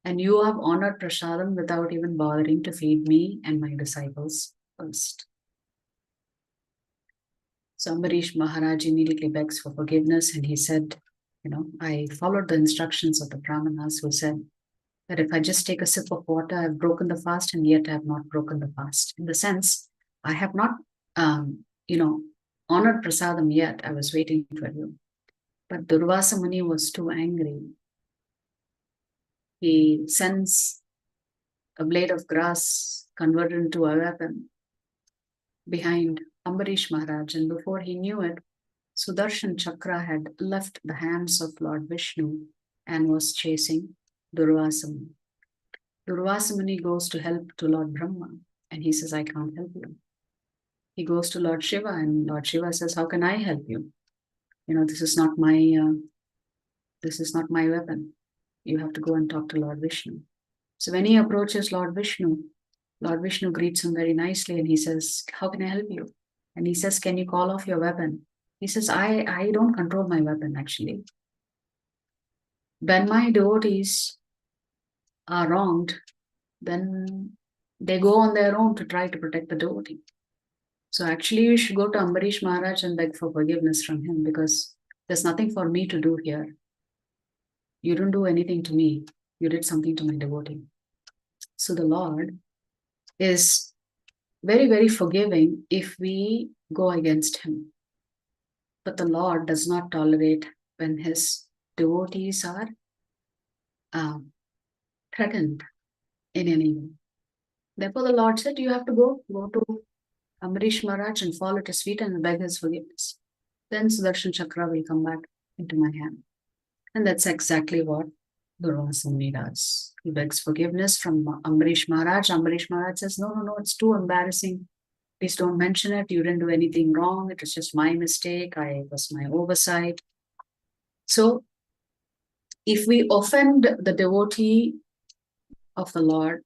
and you have honored prasadam without even bothering to feed me and my disciples first. So Ambarish Maharaj immediately begs for forgiveness and he said, I followed the instructions of the Brahmanas who said that if I just take a sip of water, I've broken the fast and yet I have not broken the fast. In the sense, I have not, honored prasadam yet. I was waiting for you. But Durvasa Muni was too angry. he sends a blade of grass converted into a weapon behind Ambarish Maharaj, and before he knew it, Sudarshan Chakra had left the hands of Lord Vishnu and was chasing Durvasa Muni. Durvasa Muni goes to help to Lord Brahma, and he says, I can't help you. He goes to Lord Shiva, and Lord Shiva says, how can I help you? This is not my weapon. You have to go and talk to Lord Vishnu. So when he approaches Lord Vishnu greets him very nicely, and he says, how can I help you? And he says, can you call off your weapon? He says, I don't control my weapon, actually. When my devotees are wronged, then they go on their own to try to protect the devotee. So actually, you should go to Ambarish Maharaj and beg for forgiveness from him, because there's nothing for me to do here. You don't do anything to me. You did something to my devotee. So the Lord is very, very forgiving if we go against him. But the Lord does not tolerate when his devotees are threatened in any way. Therefore, the Lord said, you have to go to Ambarish Maharaj and fall at his feet and beg his forgiveness. Then Sudarshan Chakra will come back into my hand. And that's exactly what Durvasa Muni does. He begs forgiveness from Ambarish Maharaj. Ambarish Maharaj says, no, it's too embarrassing. Please don't mention it. You didn't do anything wrong. It was just my mistake. It was my oversight. So, if we offend the devotee of the Lord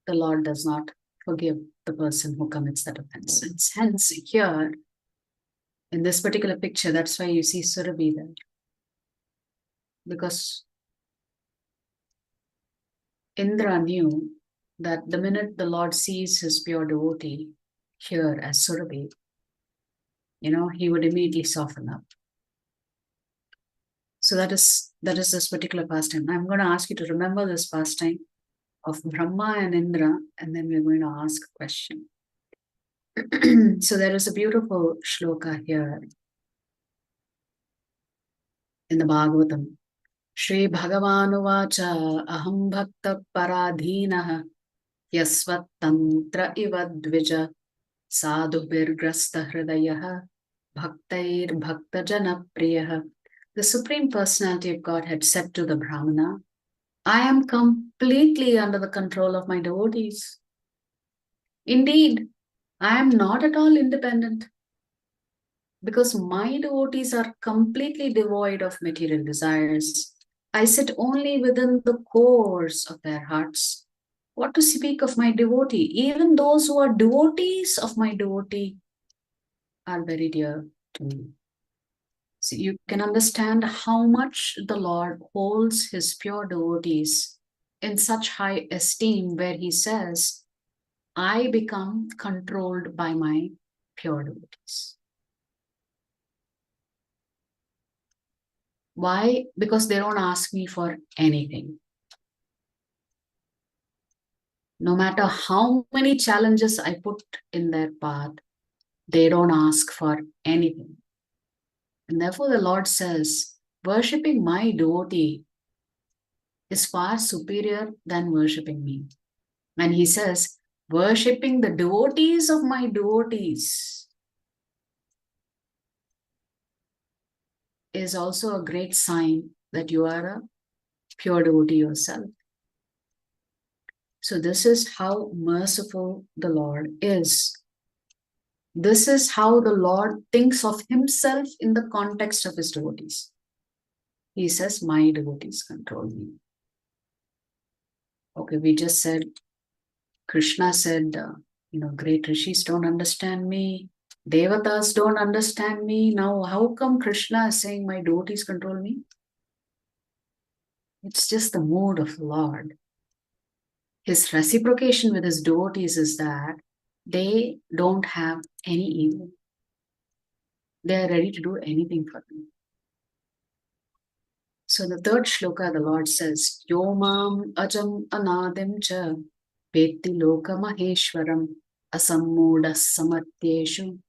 does not forgive the person who commits that offense. And hence, here, in this particular picture, that's why you see Surabhi there. Because Indra knew that the minute the Lord sees his pure devotee here as Surabhi, he would immediately soften up. So that is this particular pastime. I'm going to ask you to remember this pastime of Brahma and Indra, and then we're going to ask a question. So there is a beautiful shloka here in the Bhagavatam. Shri Bhagavanuvacha aham bhakta paradhinaha yasvat tantra iva dvija sadhu birgrasta hridayaha bhaktair bhakta jana priyaha. The Supreme Personality of God had said to the Brahmana, I am completely under the control of my devotees. Indeed, I am not at all independent, because my devotees are completely devoid of material desires. I sit only within the cores of their hearts. What to speak of my devotee? Even those who are devotees of my devotee are very dear to me. So you can understand how much the Lord holds his pure devotees in such high esteem, where he says, I become controlled by my pure devotees. Why? Because they don't ask me for anything. No matter how many challenges I put in their path, they don't ask for anything. And therefore the Lord says, worshipping my devotee is far superior than worshipping me. And he says, worshipping the devotees of my devotees is also a great sign that you are a pure devotee yourself. So this is how merciful the Lord is. This is how the Lord thinks of himself in the context of his devotees. He says, my devotees control me. Okay, we just said, Krishna said, great rishis don't understand me. Devatas don't understand me. Now, how come Krishna is saying my devotees control me? It's just the mood of the Lord. His reciprocation with his devotees is that they don't have any evil. They are ready to do anything for them. So the third shloka, the Lord says, Yomam ajam anadim cha vetti loka maheshwaram asammudas samatyeshu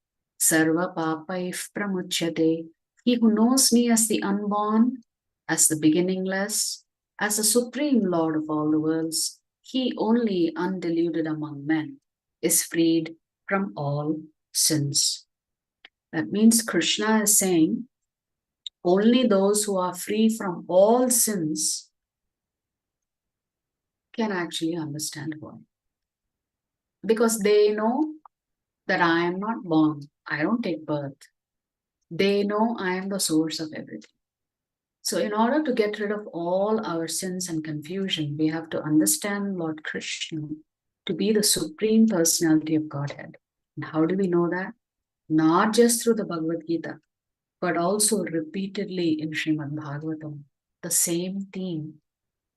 sarva papaif pramuchyate. He who knows me as the unborn, as the beginningless, As the Supreme Lord of all the worlds, he only undeluded among men is freed from all sins. That means Krishna is saying only those who are free from all sins can actually understand why. Because they know that I am not born, I don't take birth. They know I am the source of everything. So, in order to get rid of all our sins and confusion, we have to understand Lord Krishna to be the Supreme Personality of Godhead. And how do we know that? Not just through the Bhagavad Gita, but also repeatedly in Srimad Bhagavatam, the same theme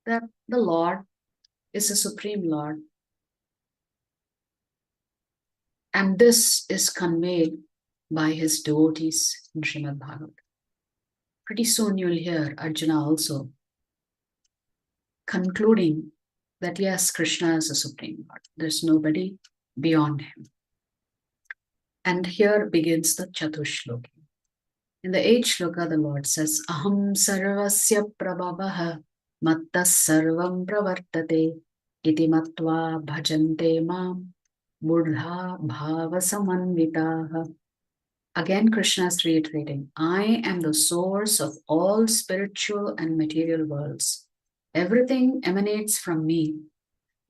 that the Lord is the Supreme Lord. And this is conveyed by his devotees in Srimad Bhagavatam. Pretty soon you'll hear Arjuna also concluding that yes, Krishna is the Supreme Lord. There's nobody beyond him. And here begins the Chatushloki. In the 8th shloka, the Lord says, Aham sarvasya prabhavaha mattas sarvam pravartate iti matva bhajante mam buddha bhava samanvitaha. Again, Krishna is reiterating, I am the source of all spiritual and material worlds. Everything emanates from me.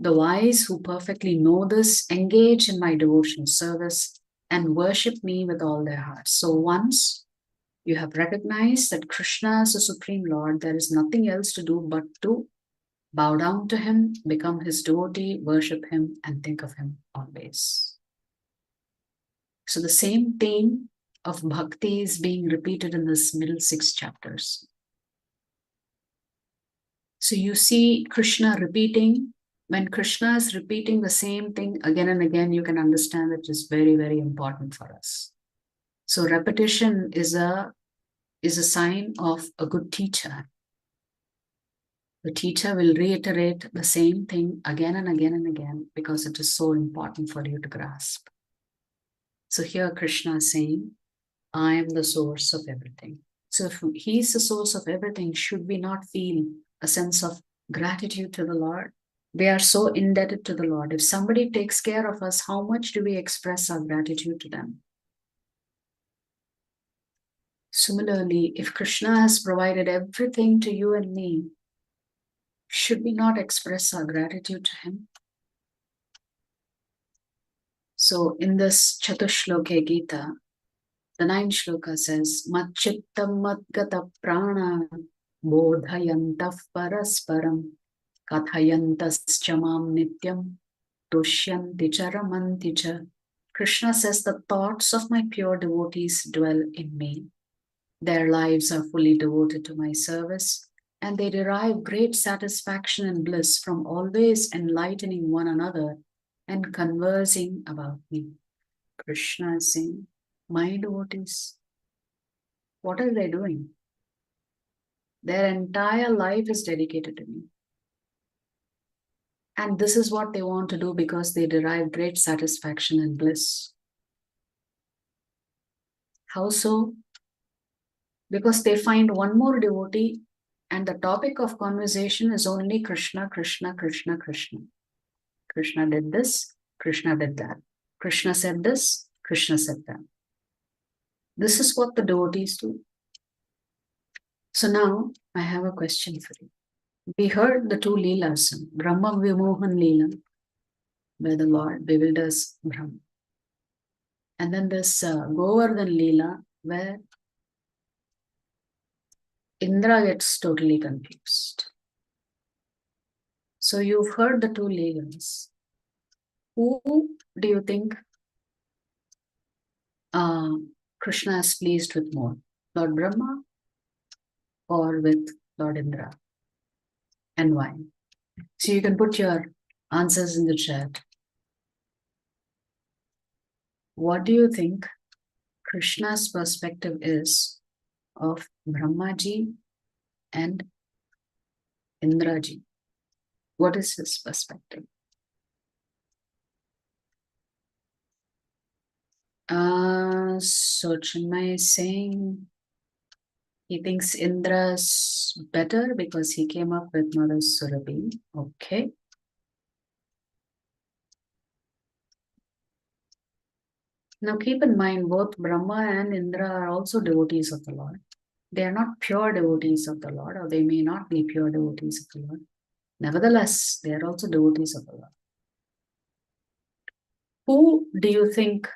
The wise who perfectly know this engage in my devotional service and worship me with all their hearts. So once you have recognized that Krishna is the Supreme Lord, there is nothing else to do but to bow down to him, become his devotee, worship him, and think of him always. So the same theme of bhakti is being repeated in this middle 6 chapters. So you see Krishna repeating. When Krishna is repeating the same thing again and again, you can understand that it is very, very important for us. So repetition is a sign of a good teacher. The teacher will reiterate the same thing again and again and again because it is so important for you to grasp. So here Krishna is saying, I am the source of everything. So if he is the source of everything, should we not feel a sense of gratitude to the Lord? We are so indebted to the Lord. If somebody takes care of us, how much do we express our gratitude to them? Similarly, if Krishna has provided everything to you and me, should we not express our gratitude to him? So in this Chatushloke Gita, the 9th shloka says, Matchittam Matgata Prana Bodhayantaf Parasparam Kathayantaschamam Nityam Tushyanti Charamanti Cha. Krishna says, the thoughts of my pure devotees dwell in me. Their lives are fully devoted to my service, and they derive great satisfaction and bliss from always enlightening one another and conversing about me. Krishna is saying, my devotees, what are they doing? Their entire life is dedicated to me. And this is what they want to do because they derive great satisfaction and bliss. How so? Because they find one more devotee and the topic of conversation is only Krishna, Krishna, Krishna, Krishna. Krishna did this, Krishna did that. Krishna said this, Krishna said that. This is what the devotees do. So now I have a question for you. We heard the 2 Leelas, Brahma Vimohan Leela, where the Lord bewilders Brahma. And then this Govardhan Leela, where Indra gets totally confused. So you've heard the 2 Leelas. Who do you think Krishna is pleased with more? Lord Brahma or with Lord Indra? And why? So you can put your answers in the chat. What do you think Krishna's perspective is of Brahmaji and Indraji? What is his perspective? So Chinmay is saying He thinks Indra's better because he came up with Mother Surabhi. Okay. Now keep in mind, both Brahma and Indra are also devotees of the Lord. They are not pure devotees of the Lord, or they may not be pure devotees of the Lord. Nevertheless, they are also devotees of the Lord. Who do you think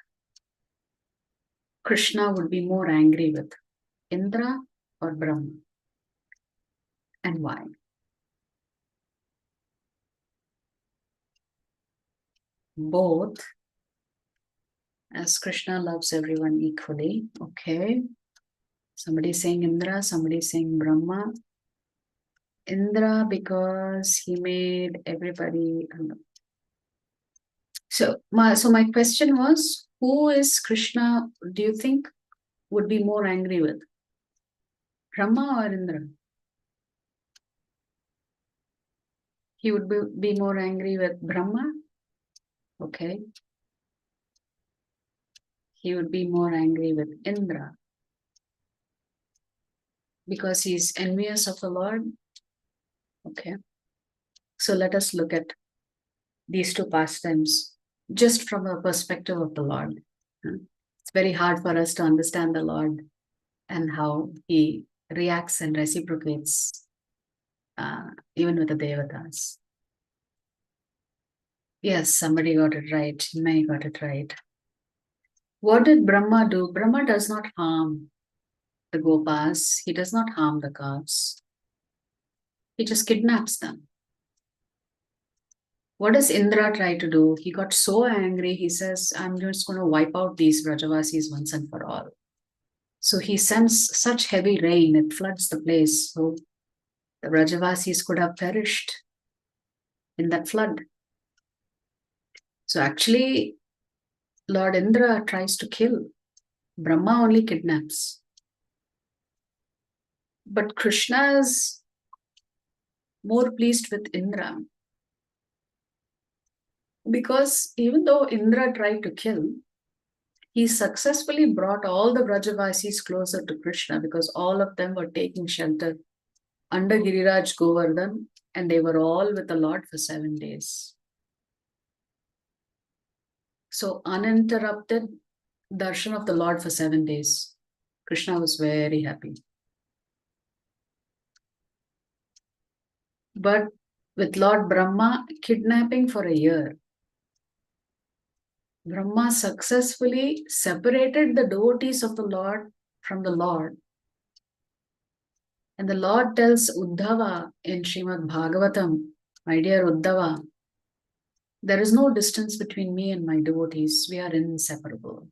Krishna would be more angry with? Indra or Brahma? And why? Both, as Krishna loves everyone equally. Okay. Somebody saying Indra, somebody saying Brahma. Indra because he made everybody. So my question was, who is Krishna, do you think, would be more angry with? Brahma or Indra? He would be more angry with Brahma. Okay. He would be more angry with Indra because he's envious of the Lord. Okay. So let us look at these two pastimes just from a perspective of the Lord. It's very hard for us to understand the Lord and how he reacts and reciprocates even with the devatas. Yes, somebody got it right. Many got it right. What did Brahma do? Brahma does not harm the gopas. He does not harm the calves. He just kidnaps them. What does Indra try to do? He got so angry. He says, I'm just going to wipe out these Vrajavasis once and for all. So he sends such heavy rain, it floods the place. So the Vrajavasis could have perished in that flood. So actually, Lord Indra tries to kill. Brahma only kidnaps. But Krishna is more pleased with Indra. Because even though Indra tried to kill, he successfully brought all the Vrajavasis closer to Krishna because all of them were taking shelter under Giriraj Govardhan and they were all with the Lord for 7 days. So uninterrupted darshan of the Lord for 7 days. Krishna was very happy. But with Lord Brahma, kidnapping for a year, Brahma successfully separated the devotees of the Lord from the Lord. And the Lord tells Uddhava in Srimad Bhagavatam, my dear Uddhava, there is no distance between me and my devotees. We are inseparable.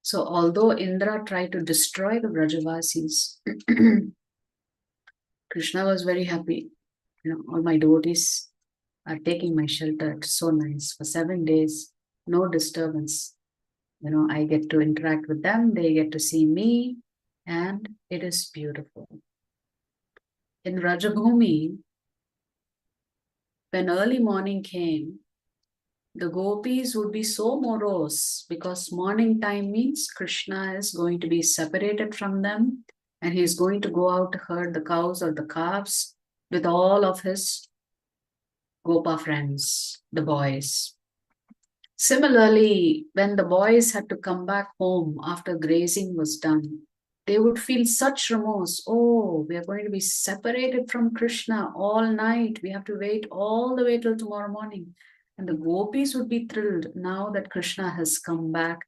So although Indra tried to destroy the Vrajavasis, Krishna was very happy. All my devotees are taking my shelter. It's so nice. For 7 days, no disturbance. I get to interact with them. They get to see me. And it is beautiful. In Rajabhumi, when early morning came, the gopis would be so morose because morning time means Krishna is going to be separated from them and he is going to go out to herd the cows or the calves with all of his gopa friends, the boys. Similarly, when the boys had to come back home after grazing was done, they would feel such remorse. Oh, we are going to be separated from Krishna all night. We have to wait all the way till tomorrow morning. And the gopis would be thrilled now that Krishna has come back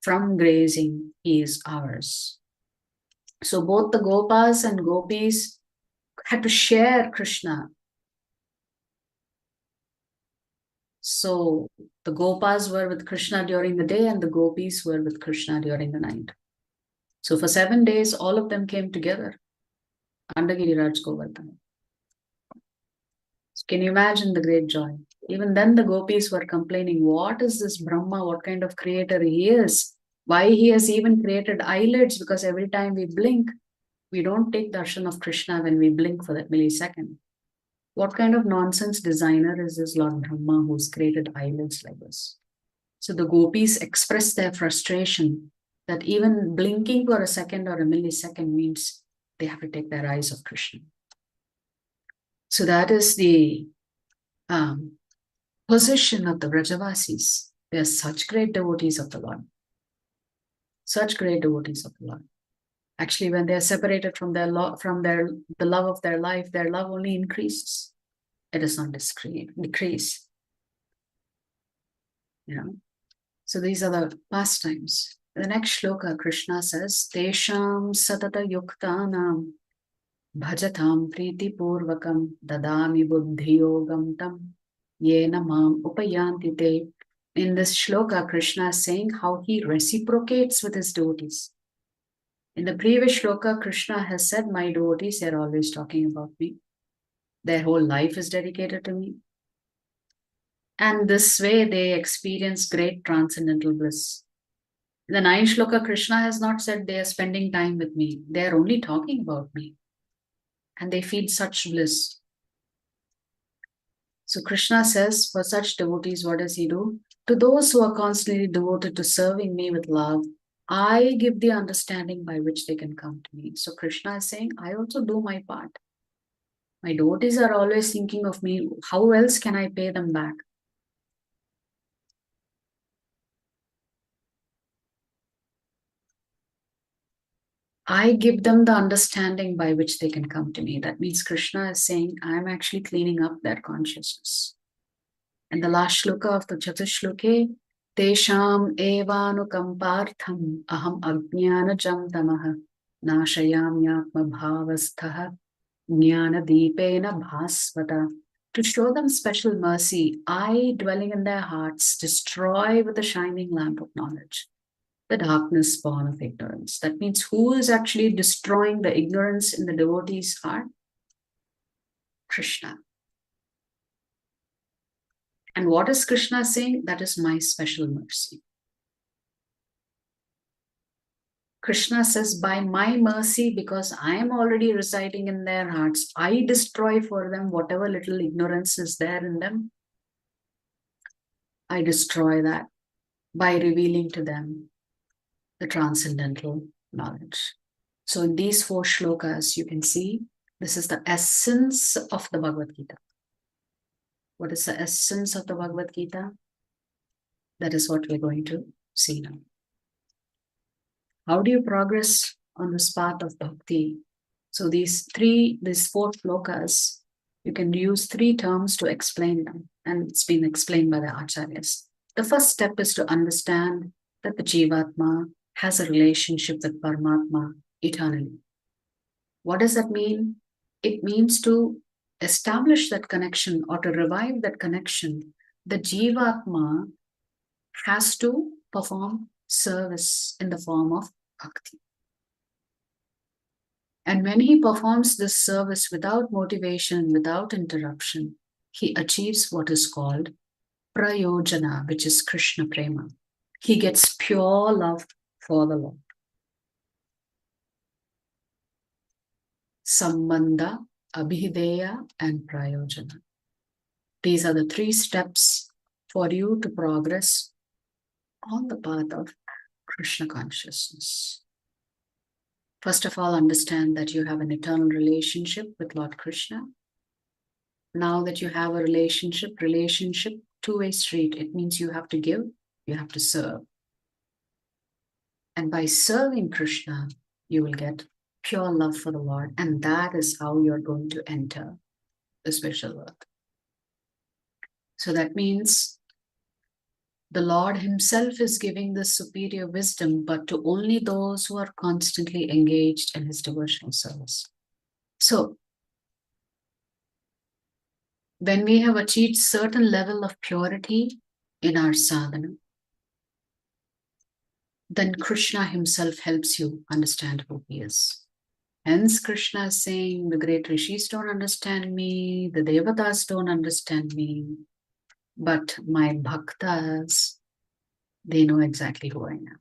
from grazing. He is ours. So both the gopas and gopis had to share Krishna. So the gopas were with Krishna during the day and the gopis were with Krishna during the night. So for 7 days, all of them came together under Giriraj Govardhan. So can you imagine the great joy? Even then the gopis were complaining, what is this Brahma? What kind of creator he is? Why he has even created eyelids? Because every time we blink, we don't take darshan of Krishna when we blink for that millisecond. What kind of nonsense designer is this Lord Brahma who's created eyelids like this? So the gopis expressed their frustration that even blinking for a second or a millisecond means they have to take their eyes off Krishna. So that is the position of the Vrajavasis. They are such great devotees of the Lord. Such great devotees of the Lord. Actually, when they are separated from the love of their life, their love only increases. It does not decrease. So these are the pastimes. The next shloka, Krishna says, Tesham satata yuktanam bhajatam priti purvakam dadami buddhi yogam tam yena mam upayanti te. In this shloka, Krishna is saying how he reciprocates with his devotees. In the previous shloka, Krishna has said, my devotees, they're always talking about me. Their whole life is dedicated to me. And this way they experience great transcendental bliss. In the 9th shloka, Krishna has not said they are spending time with me. They are only talking about me. And they feel such bliss. So Krishna says, for such devotees, what does he do? To those who are constantly devoted to serving me with love, I give the understanding by which they can come to me. So Krishna is saying, I also do my part. My devotees are always thinking of me. How else can I pay them back? I give them the understanding by which they can come to me. That means Krishna is saying, I'm actually cleaning up their consciousness. And the last shloka of the Chatushloke, Tesham evanukampartham aham ajnanajam tamaha nashayamyatma bhavasthaha jnana deepena bhasvata. To show them special mercy, I, dwelling in their hearts, destroy with the shining lamp of knowledge the darkness born of ignorance. That means who is actually destroying the ignorance in the devotee's heart? Krishna. And what is Krishna saying? That is my special mercy. Krishna says, by my mercy, because I am already residing in their hearts, I destroy for them whatever little ignorance is there in them. I destroy that by revealing to them the transcendental knowledge. So in these 4 shlokas, you can see this is the essence of the Bhagavad Gita. What is the essence of the Bhagavad Gita? That is what we're going to see now. How do you progress on this path of bhakti? So these 4 shlokas, you can use 3 terms to explain them, and it's been explained by the acharyas. The first step is to understand that the Jivatma has a relationship with Paramatma eternally. What does that mean? It means to establish that connection or to revive that connection. The Jivatma has to perform service in the form of bhakti. And when he performs this service without motivation, without interruption, he achieves what is called prayojana, which is Krishna prema. He gets pure love for the Lord. Sambandha, abhideya, and prayojana. These are the 3 steps for you to progress on the path of Krishna consciousness. First of all, understand that you have an eternal relationship with Lord Krishna. Now that you have a relationship, two-way street. It means you have to give, you have to serve. And by serving Krishna, you will get pure love for the Lord. And that is how you're going to enter the spiritual world. So that means the Lord himself is giving this superior wisdom, but to only those who are constantly engaged in his devotional service. So, when we have achieved certain level of purity in our sadhana, then Krishna himself helps you understand who he is. Hence, Krishna is saying, the great rishis don't understand me, the devatas don't understand me, but my bhaktas, they know exactly who I am.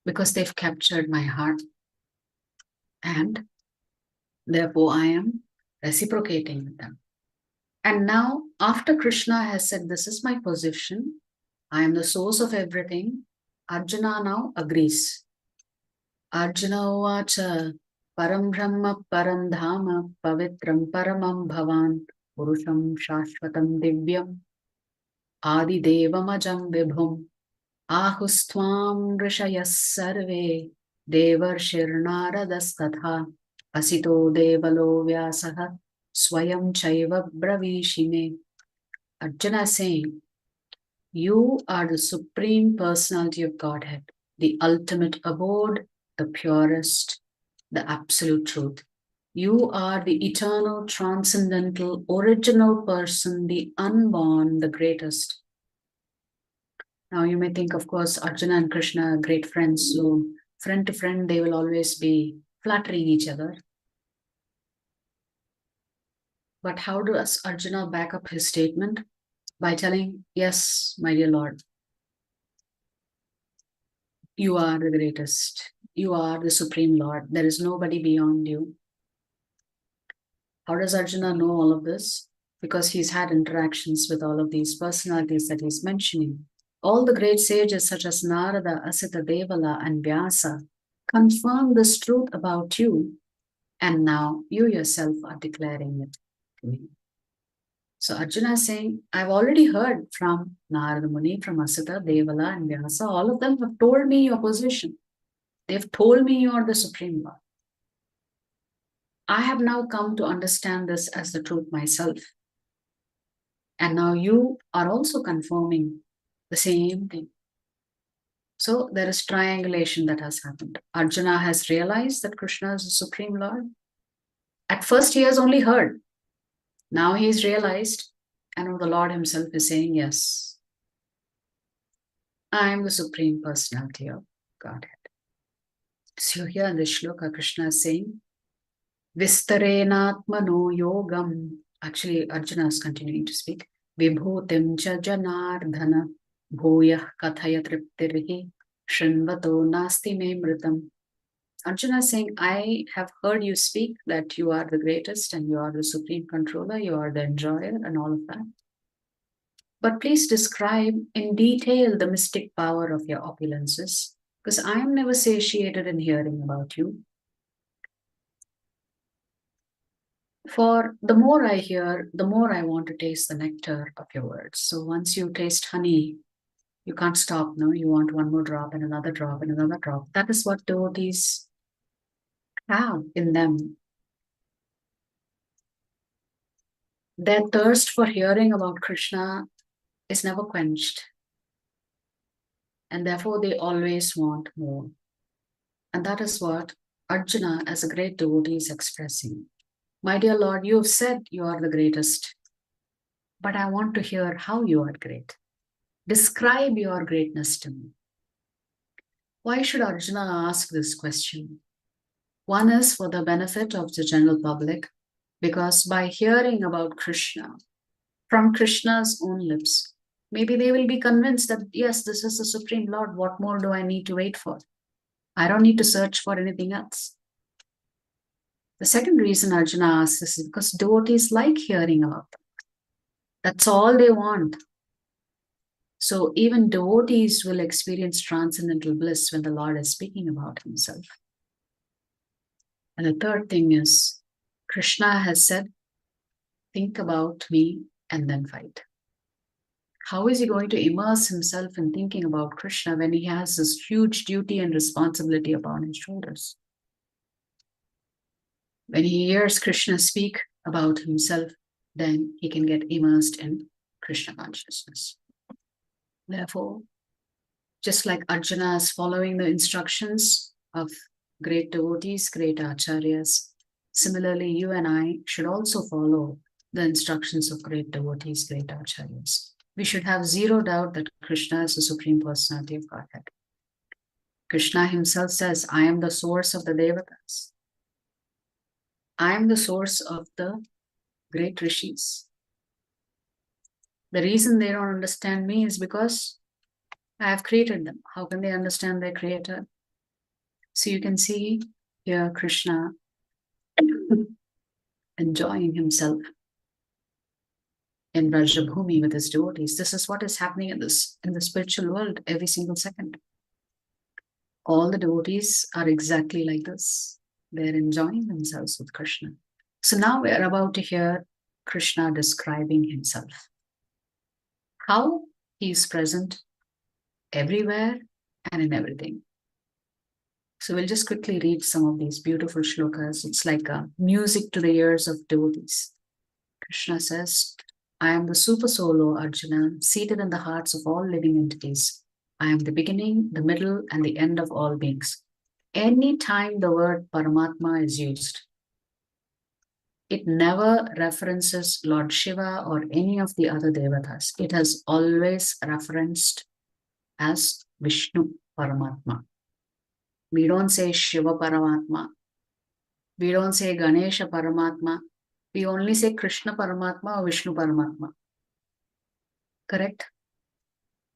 Because they've captured my heart. And therefore, I am reciprocating with them. And now, after Krishna has said, this is my position, I am the source of everything. Arjuna now agrees. Arjuna uvacha param brahma param dhama pavitram paramam bhavan purusham shashvatam divyam adi devamajam vibhum ahustvam rishayas sarve devarshirnaradas asito devalo vyasaha swayam chaiva bravishime. Arjuna saying, you are the Supreme Personality of Godhead, the ultimate abode, the purest, the absolute truth. You are the eternal, transcendental, original person, the unborn, the greatest. Now you may think, of course, Arjuna and Krishna are great friends, so friend to friend, they will always be flattering each other. But how does Arjuna back up his statement? By telling, yes, my dear Lord, you are the greatest. You are the Supreme Lord. There is nobody beyond you. How does Arjuna know all of this? Because he's had interactions with all of these personalities that he's mentioning. All the great sages such as Narada, Asita Devala, and Vyasa confirm this truth about you, and now you yourself are declaring it to me. So Arjuna is saying, I've already heard from Narada Muni, from Asita, Devala, and Vyasa. All of them have told me your position. They've told me you are the Supreme Lord. I have now come to understand this as the truth myself. And now you are also confirming the same thing. So there is triangulation that has happened. Arjuna has realized that Krishna is the Supreme Lord. At first he has only heard. Now he's realized, and the Lord himself is saying, yes, I am the Supreme Personality of Godhead. So here in this shloka, Krishna is saying, Vistarenatmano yogam. Actually, Arjuna is continuing to speak. Vibhutim cha janardhana bhuyah kathaya triptirhi shrinvato nasti me mritam. Arjuna is saying, I have heard you speak that you are the greatest and you are the supreme controller, you are the enjoyer and all of that. But please describe in detail the mystic power of your opulences, because I am never satiated in hearing about you. For the more I hear, the more I want to taste the nectar of your words. So once you taste honey, you can't stop, no? You want one more drop and another drop and another drop. That is what devotees have in them. Their thirst for hearing about Krishna is never quenched. And therefore they always want more. And that is what Arjuna as a great devotee is expressing. My dear Lord, you have said you are the greatest, but I want to hear how you are great. Describe your greatness to me. Why should Arjuna ask this question? One is for the benefit of the general public, because by hearing about Krishna from Krishna's own lips, maybe they will be convinced that, yes, this is the Supreme Lord. What more do I need to wait for? I don't need to search for anything else. The second reason Arjuna asks this is because devotees like hearing about them. That's all they want. So even devotees will experience transcendental bliss when the Lord is speaking about himself. And the third thing is, Krishna has said, think about me and then fight. How is he going to immerse himself in thinking about Krishna when he has this huge duty and responsibility upon his shoulders? When he hears Krishna speak about himself, then he can get immersed in Krishna consciousness. Therefore, just like Arjuna is following the instructions of great devotees, great acharyas, similarly, you and I should also follow the instructions of great devotees, great acharyas. We should have zero doubt that Krishna is the Supreme Personality of Godhead. Krishna himself says, I am the source of the devatas. I am the source of the great rishis. The reason they don't understand me is because I have created them. How can they understand their creator? So you can see here Krishna enjoying himself in Brajabhumi with his devotees. This is what is happening in the spiritual world every single second. All the devotees are exactly like this. They're enjoying themselves with Krishna. So now we're about to hear Krishna describing himself. How he is present everywhere and in everything. So we'll just quickly read some of these beautiful shlokas. It's like a music to the ears of devotees. Krishna says, I am the super solo Arjuna, seated in the hearts of all living entities. I am the beginning, the middle, and the end of all beings. Any time the word Paramatma is used, it never references Lord Shiva or any of the other devatas. It has always referenced as Vishnu Paramatma. We don't say Shiva Paramatma. We don't say Ganesha Paramatma. We only say Krishna Paramatma or Vishnu Paramatma. Correct?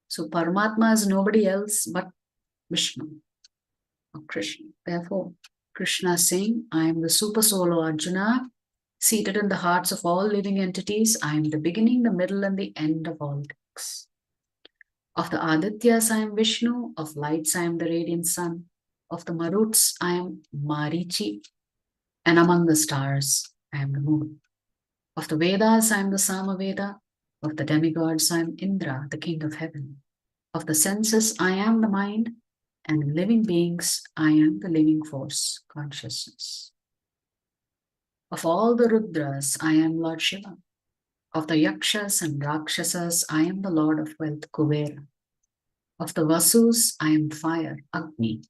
So Paramatma is nobody else but Vishnu or Krishna. Therefore, Krishna is saying, I am the super solo Arjuna, seated in the hearts of all living entities. I am the beginning, the middle, and the end of all things. Of the Adityas, I am Vishnu. Of lights, I am the radiant sun. Of the Maruts, I am Marichi. And among the stars, I am the moon. Of the Vedas, I am the Samaveda. Of the demigods, I am Indra, the king of heaven. Of the senses, I am the mind. And in living beings, I am the living force, consciousness. Of all the Rudras, I am Lord Shiva. Of the Yakshas and Rakshasas, I am the Lord of wealth, Kuvera. Of the Vasus, I am fire, Agni.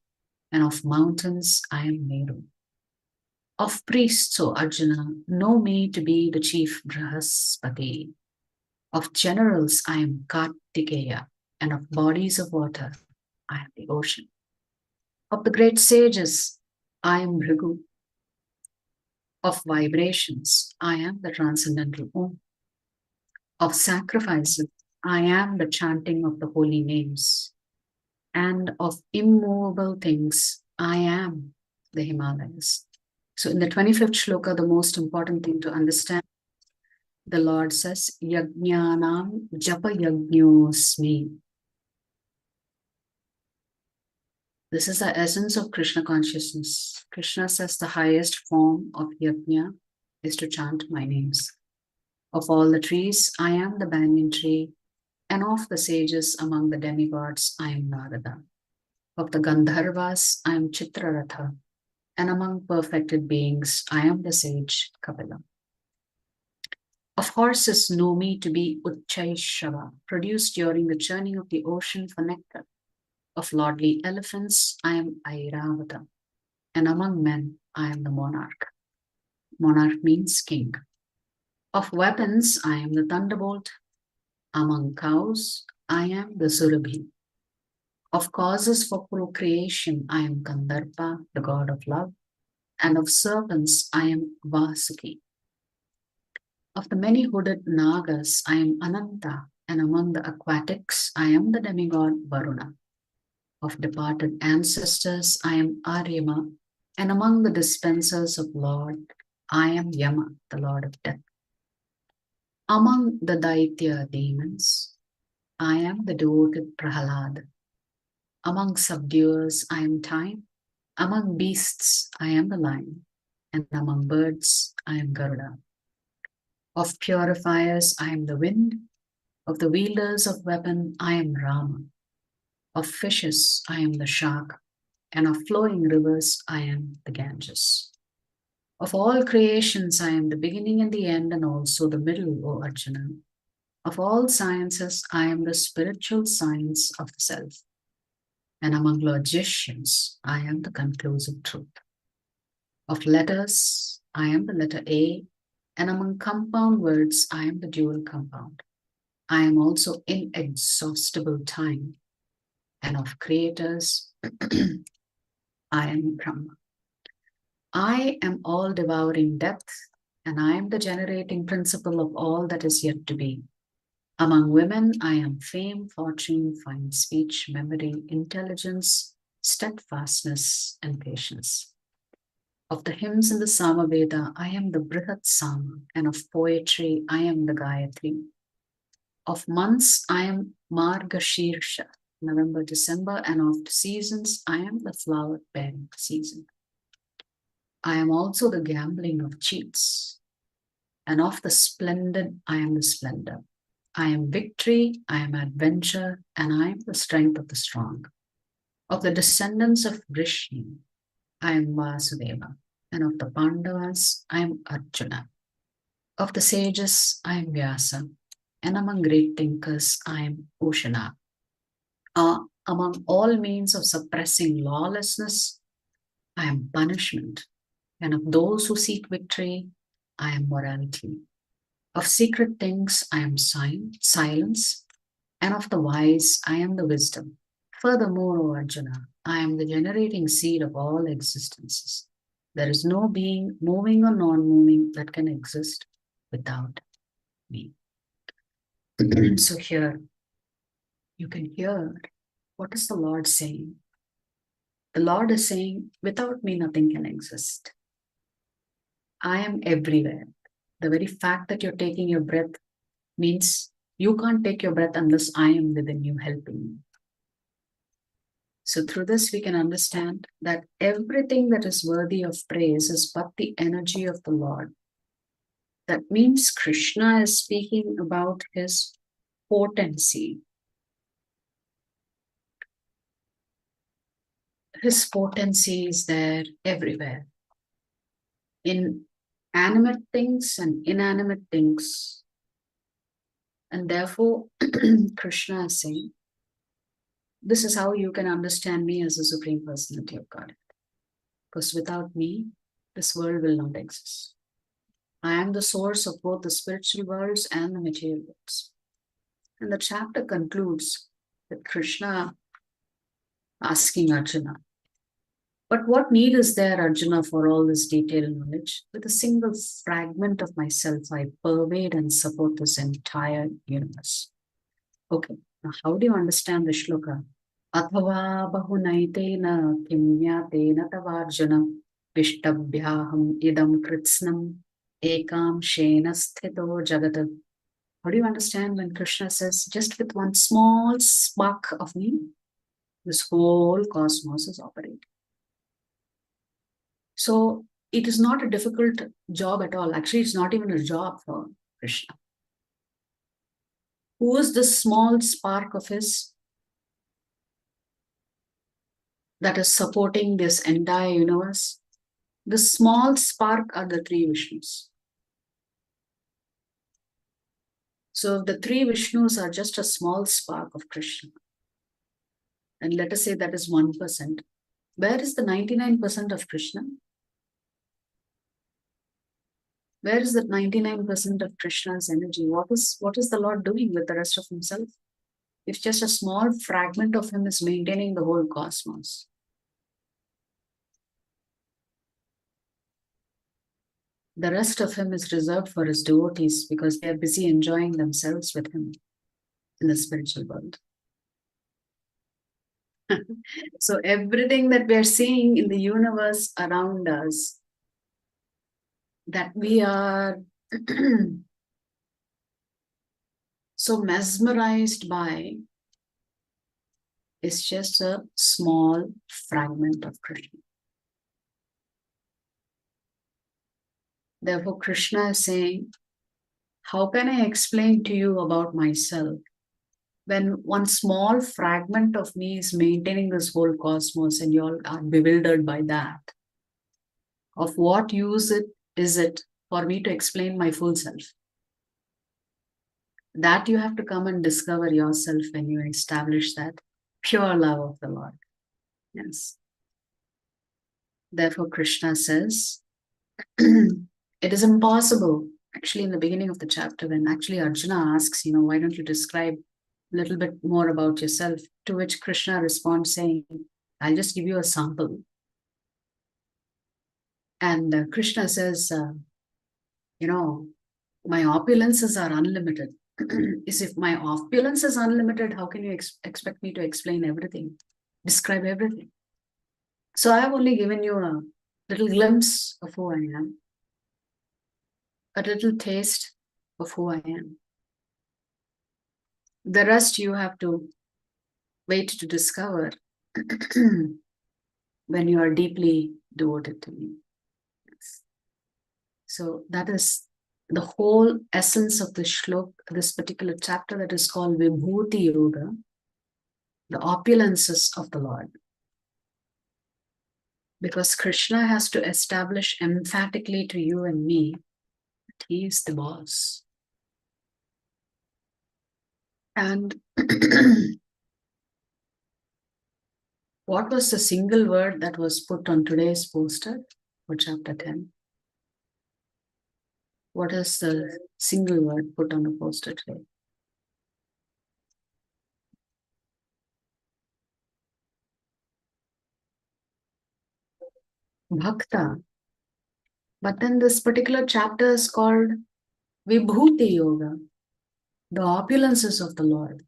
And of mountains, I am Meru. Of priests, O Arjuna, know me to be the chief Brahaspati. Of generals, I am Kartikeya. And of bodies of water, I am the ocean. Of the great sages, I am Bhrigu. Of vibrations, I am the transcendental Om. Of sacrifices, I am the chanting of the holy names. And of immovable things, I am the Himalayas. So in the 25th shloka, the most important thing to understand, the Lord says, Yajnanam japa yajñosmi. This is the essence of Krishna consciousness. Krishna says the highest form of yajna is to chant my names. Of all the trees, I am the banyan tree, and of the sages among the demigods, I am Narada. Of the Gandharvas, I am Chitraratha, and among perfected beings, I am the sage Kapila. Of horses, know me to be Uchchaishava, produced during the churning of the ocean for nectar. Of lordly elephants, I am Airavata, and among men, I am the monarch. Monarch means king. Of weapons, I am the thunderbolt. Among cows, I am the Surabhi. Of causes for procreation, I am Kandarpa, the god of love. And of serpents, I am Vasuki. Of the many hooded Nagas, I am Ananta, and among the aquatics, I am the demigod Varuna. Of departed ancestors, I am Aryama, and among the dispensers of Lord, I am Yama, the lord of death. Among the Daitya demons, I am the devoted Prahalad. Among subduers, I am time. Among beasts, I am the lion. And among birds, I am Garuda. Of purifiers, I am the wind. Of the wielders of weapon, I am Rama. Of fishes, I am the shark. And of flowing rivers, I am the Ganges. Of all creations, I am the beginning and the end, and also the middle, O Arjuna. Of all sciences, I am the spiritual science of the self. And among logicians, I am the conclusive truth. Of letters, I am the letter A, and among compound words, I am the dual compound. I am also inexhaustible time. And of creators, I am Brahma. I am all-devouring depth, and I am the generating principle of all that is yet to be. Among women, I am fame, fortune, fine speech, memory, intelligence, steadfastness, and patience. Of the hymns in the Samaveda, I am the Brihat Sama, and of poetry, I am the Gayatri. Of months, I am Margashirsha, November, December, and of seasons, I am the flower-bearing season. I am also the gambling of cheats, and of the splendid, I am the splendor. I am victory, I am adventure, and I am the strength of the strong. Of the descendants of Vrishni, I am Vasudeva, and of the Pandavas, I am Arjuna. Of the sages, I am Vyasa, and among great thinkers, I am Ushana. Among all means of suppressing lawlessness, I am punishment, and of those who seek victory, I am morality. Of secret things, I am silence, and of the wise, I am the wisdom. Furthermore, O Arjuna, I am the generating seed of all existences. There is no being, moving or non-moving, that can exist without me. So here, you can hear, what is the Lord saying? The Lord is saying, without me, nothing can exist. I am everywhere. The very fact that you're taking your breath means you can't take your breath unless I am within you helping you. So through this, we can understand that everything that is worthy of praise is but the energy of the Lord. That means Krishna is speaking about his potency. His potency is there everywhere. In animate things and inanimate things. And therefore, Krishna is saying, this is how you can understand me as a Supreme Personality of Godhead. Because without me, this world will not exist. I am the source of both the spiritual worlds and the material worlds. And the chapter concludes with Krishna asking Arjuna, but what need is there, Arjuna, for all this detailed knowledge? With a single fragment of myself, I pervade and support this entire universe. Okay, now how do you understand the shloka? Athava bahunaitena kimnyatena tavarjuna vishtabhyaham idam kritsnam ekam shena sthito jagat. How do you understand when Krishna says, just with one small spark of me, this whole cosmos is operating? So it is not a difficult job at all. Actually, it's not even a job for Krishna. Who is this small spark of his that is supporting this entire universe? The small spark are the three Vishnus. So the three Vishnus are just a small spark of Krishna. And let us say that is 1%. Where is the 99% of Krishna? Where is that 99% of Krishna's energy? What is the Lord doing with the rest of himself? If just a small fragment of him is maintaining the whole cosmos. The rest of him is reserved for his devotees because they are busy enjoying themselves with him in the spiritual world. So everything that we are seeing in the universe around us, that we are so mesmerized by, is just a small fragment of Krishna. Therefore, Krishna is saying, how can I explain to you about myself when one small fragment of me is maintaining this whole cosmos and you all are bewildered by that? Of what use is it for me to explain my full self? That you have to come and discover yourself when you establish that pure love of the Lord. Yes. Therefore, Krishna says, it is impossible. Actually, in the beginning of the chapter, when actually Arjuna asks, why don't you describe a little bit more about yourself? To which Krishna responds saying, I'll just give you a sample. And Krishna says, my opulences are unlimited. If my opulence is unlimited, how can you expect me to explain everything, describe everything? So I have only given you a little glimpse of who I am, a little taste of who I am. The rest you have to wait to discover when you are deeply devoted to me. So that is the whole essence of the shlok, this particular chapter that is called Vibhuti Yoga, the opulences of the Lord. Because Krishna has to establish emphatically to you and me that he is the boss. And what was the single word that was put on today's poster for chapter 10? What is the single word put on the poster today? Bhakta. But then this particular chapter is called Vibhuti Yoga, the opulences of the Lord.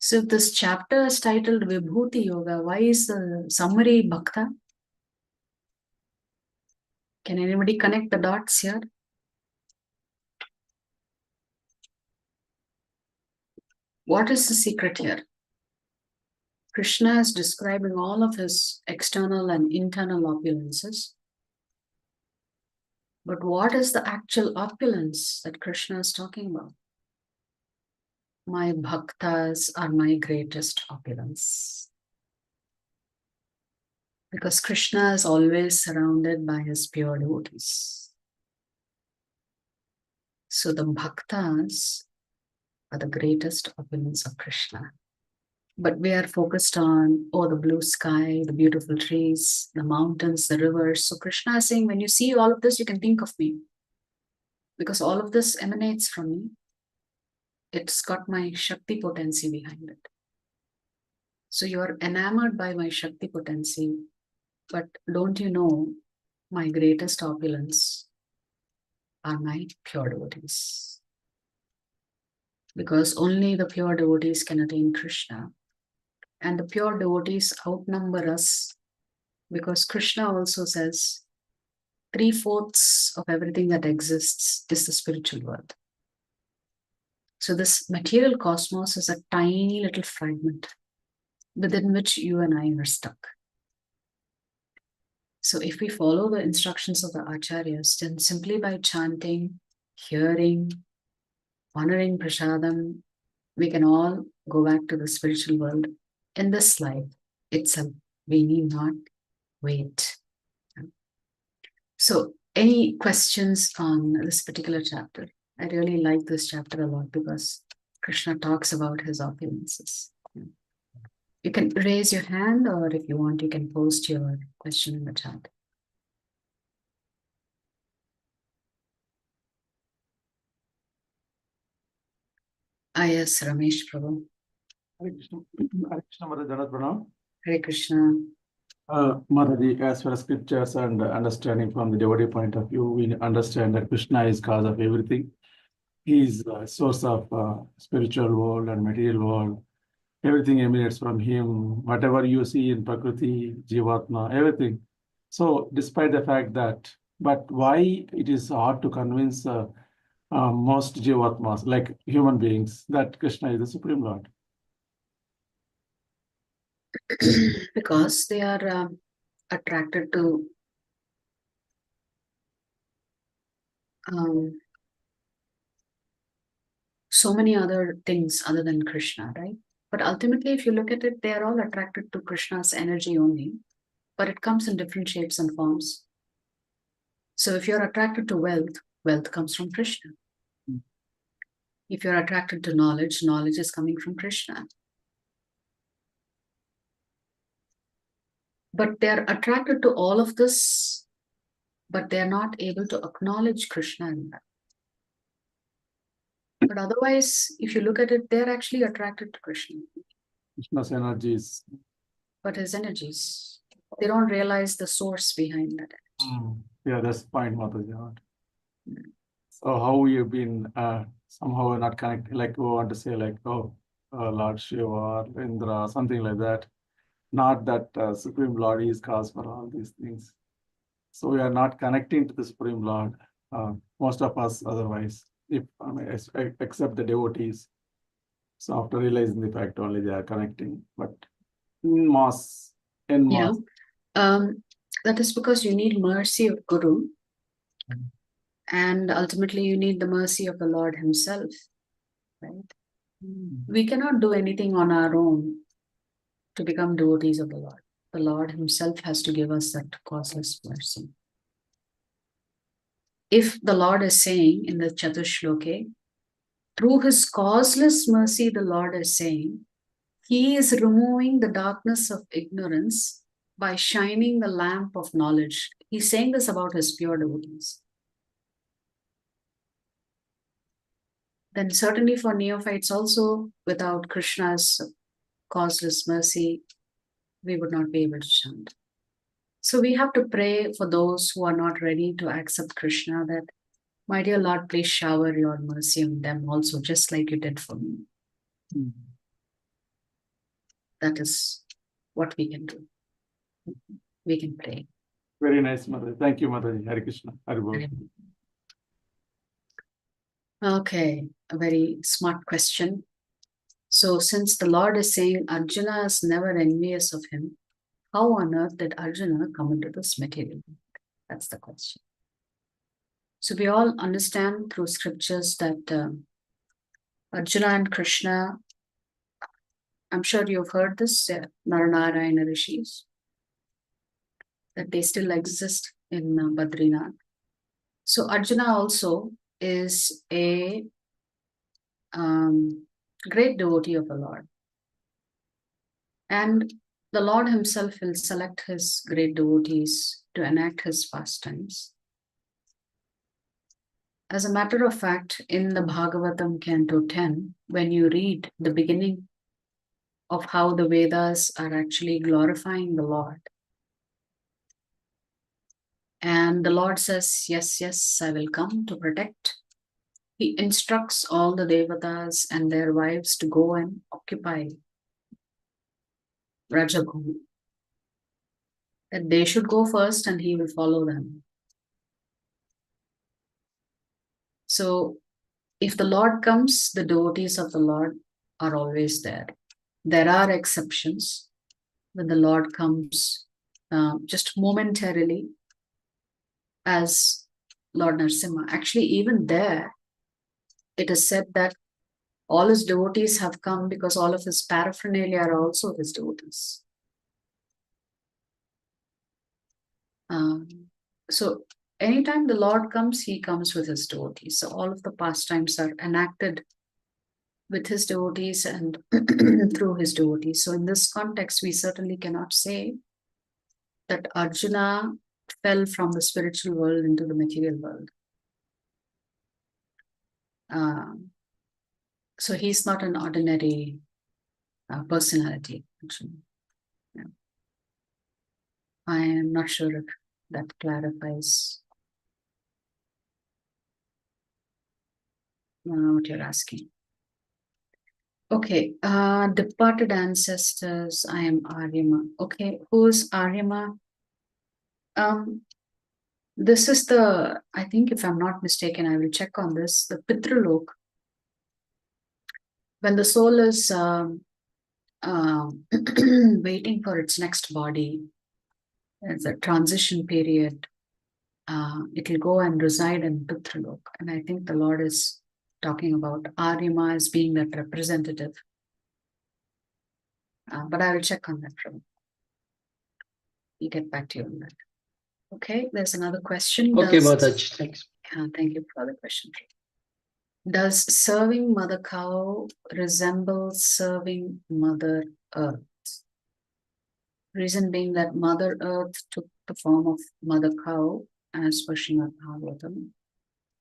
So if this chapter is titled Vibhuti Yoga, why is the summary Bhakta? Can anybody connect the dots here? What is the secret here? Krishna is describing all of his external and internal opulences. But what is the actual opulence that Krishna is talking about? My bhaktas are my greatest opulence. Because Krishna is always surrounded by his pure devotees. So the bhaktas are the greatest opulence of Krishna. But we are focused on, oh, the blue sky, the beautiful trees, the mountains, the rivers. So Krishna is saying, when you see all of this, you can think of me. Because all of this emanates from me. It's got my Shakti potency behind it. So you are enamored by my Shakti potency. But don't you know, my greatest opulence are my pure devotees. Because only the pure devotees can attain Krishna. And the pure devotees outnumber us. Because Krishna also says, 3/4 of everything that exists is the spiritual world. So this material cosmos is a tiny little fragment within which you and I are stuck. So if we follow the instructions of the acharyas, then simply by chanting, hearing, honoring prasadam, we can all go back to the spiritual world in this life itself. We need not wait. So any questions on this particular chapter? I really like this chapter a lot because Krishna talks about his opulences. You can raise your hand, or if you want, you can post your question in the chat. Yes, Ramesh Prabhu. Hare Krishna. Hare Krishna, Mother Jagat Pranam. Hare Krishna. Mataji, as far as scriptures and understanding from the devotee point of view, we understand that Krishna is cause of everything. He is the source of spiritual world and material world. Everything emanates from him. Whatever you see in Prakriti, Jivatma, everything. So, despite the fact that, but why it is hard to convince most Jivatmas, like human beings, that Krishna is the Supreme Lord? Because they are attracted to so many other things other than Krishna, right? But ultimately, if you look at it, they are all attracted to Krishna's energy only, but it comes in different shapes and forms. So if you're attracted to wealth, wealth comes from Krishna. If you're attracted to knowledge, knowledge is coming from Krishna. But they're attracted to all of this, but they're not able to acknowledge Krishna in that. But otherwise, if you look at it, they're actually attracted to Krishna. Krishna's energies. But his energies, they don't realize the source behind that energy. Yeah, that's the point, Mataji. So how you've been somehow not connected, like we want to say like, oh, Lord Shiva or Indra, something like that. Not that Supreme Lord is cause for all these things. So we are not connecting to the Supreme Lord, most of us otherwise. except the devotees. So after realizing the fact, only they are connecting. But in mass, Yeah. That is because you need mercy of Guru, and ultimately you need the mercy of the Lord Himself, right? We cannot do anything on our own to become devotees of the Lord. The Lord Himself has to give us that causeless mercy. If the Lord is saying in the Chatushloke, through His causeless mercy, the Lord is saying, He is removing the darkness of ignorance by shining the lamp of knowledge. He's saying this about His pure devotees. Then certainly for neophytes also, without Krishna's causeless mercy, we would not be able to chant. So we have to pray for those who are not ready to accept Krishna, that, my dear Lord, please shower your mercy on them also, just like you did for me. That is what we can do. We can pray. Very nice, Mother. Thank you, Mother. Hare Krishna. Hare Bol. Okay, a very smart question. So since the Lord is saying Arjuna is never envious of him, how on earth did Arjuna come into this material? That's the question. So we all understand through scriptures that Arjuna and Krishna, I'm sure you've heard this, Naranarayana Rishis, that they still exist in Badrinath. So Arjuna also is a great devotee of the Lord. And the Lord Himself will select His great devotees to enact His pastimes. As a matter of fact, in the Bhagavatam Canto 10, when you read the beginning of how the Vedas are actually glorifying the Lord, and the Lord says, yes, yes, I will come to protect. He instructs all the Devatas and their wives to go and occupy Rajabhumi. That they should go first and He will follow them. So if the Lord comes, the devotees of the Lord are always there. There are exceptions when the Lord comes just momentarily as Lord Narasimha. Actually, even there, it is said that all His devotees have come because all of His paraphernalia are also His devotees. So anytime the Lord comes, He comes with His devotees. So all of the pastimes are enacted with His devotees and through His devotees. So in this context, we certainly cannot say that Arjuna fell from the spiritual world into the material world. So he's not an ordinary personality, actually. Yeah. I am not sure if that clarifies what you're asking. Okay, departed ancestors, I am Aryama. Okay, who's Aryama? This is the, I think if I'm not mistaken, I will check on this, the Pitralok. When the soul is waiting for its next body, as a transition period, it will go and reside in Pitralok. And I think the Lord is talking about Aryama as being that representative. But I will check on that from. We'll get back to you on that. Okay, there's another question. Okay, Mataji, thanks. Thank you for the question. Does serving Mother Cow resemble serving Mother Earth? Reason being that Mother Earth took the form of Mother Cow as per Srimad Bhagavatam.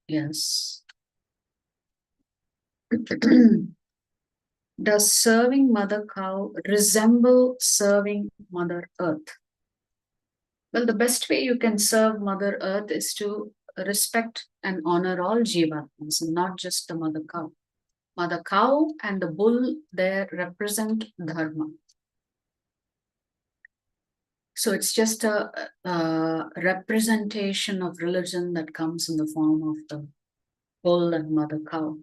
Yes. Does serving Mother Cow resemble serving Mother Earth? Well, the best way you can serve Mother Earth is to respect and honor all Jivatmas, and not just the Mother Cow. Mother Cow and the bull there represent Dharma. So it's just a representation of religion that comes in the form of the bull and mother cow.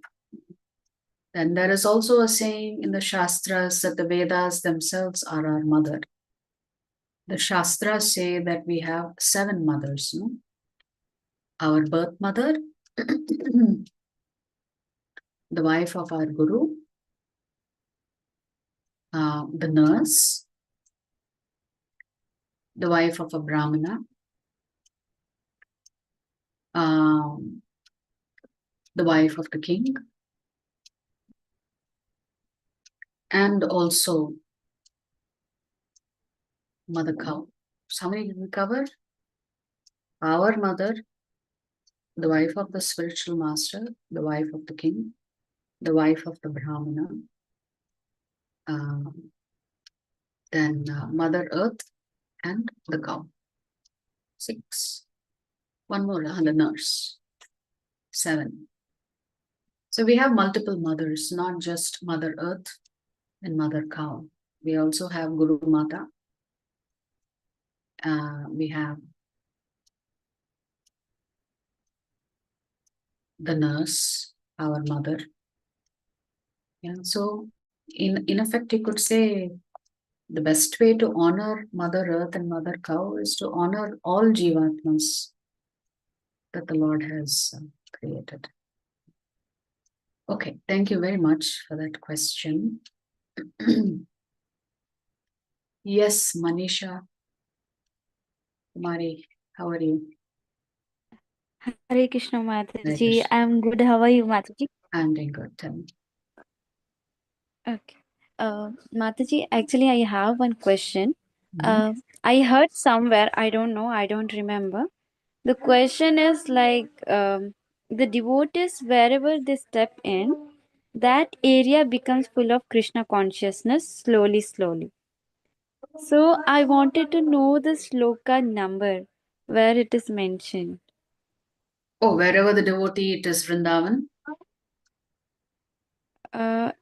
Then there is also a saying in the Shastras that the Vedas themselves are our mother. The Shastras say that we have 7 mothers. No? Our birth mother, the wife of our Guru, the nurse, the wife of a Brahmana, the wife of the king, and also mother cow. So how many did we cover? Our mother, the wife of the spiritual master, the wife of the king, the wife of the Brahmana, then Mother Earth and the cow. 6. One more, the nurse. 7. So we have multiple mothers, not just Mother Earth and Mother Cow. We also have Guru Mata. We have the nurse, our mother. Yeah, so in effect, you could say the best way to honor Mother Earth and Mother Cow is to honor all Jivatmas that the Lord has created. Okay, thank you very much for that question. Yes, Manisha. Kumari, how are you? Hare Krishna Hare Mataji. Krishna. I'm good. How are you, Mataji? I'm doing good. Tell me. Okay. Mataji, actually, I have one question. Mhm. I heard somewhere, I don't know, I don't remember. The question is like the devotees, wherever they step in, that area becomes full of Krishna consciousness slowly, slowly. So I wanted to know the sloka number where it is mentioned. Oh, wherever the devotee, it is Vrindavan.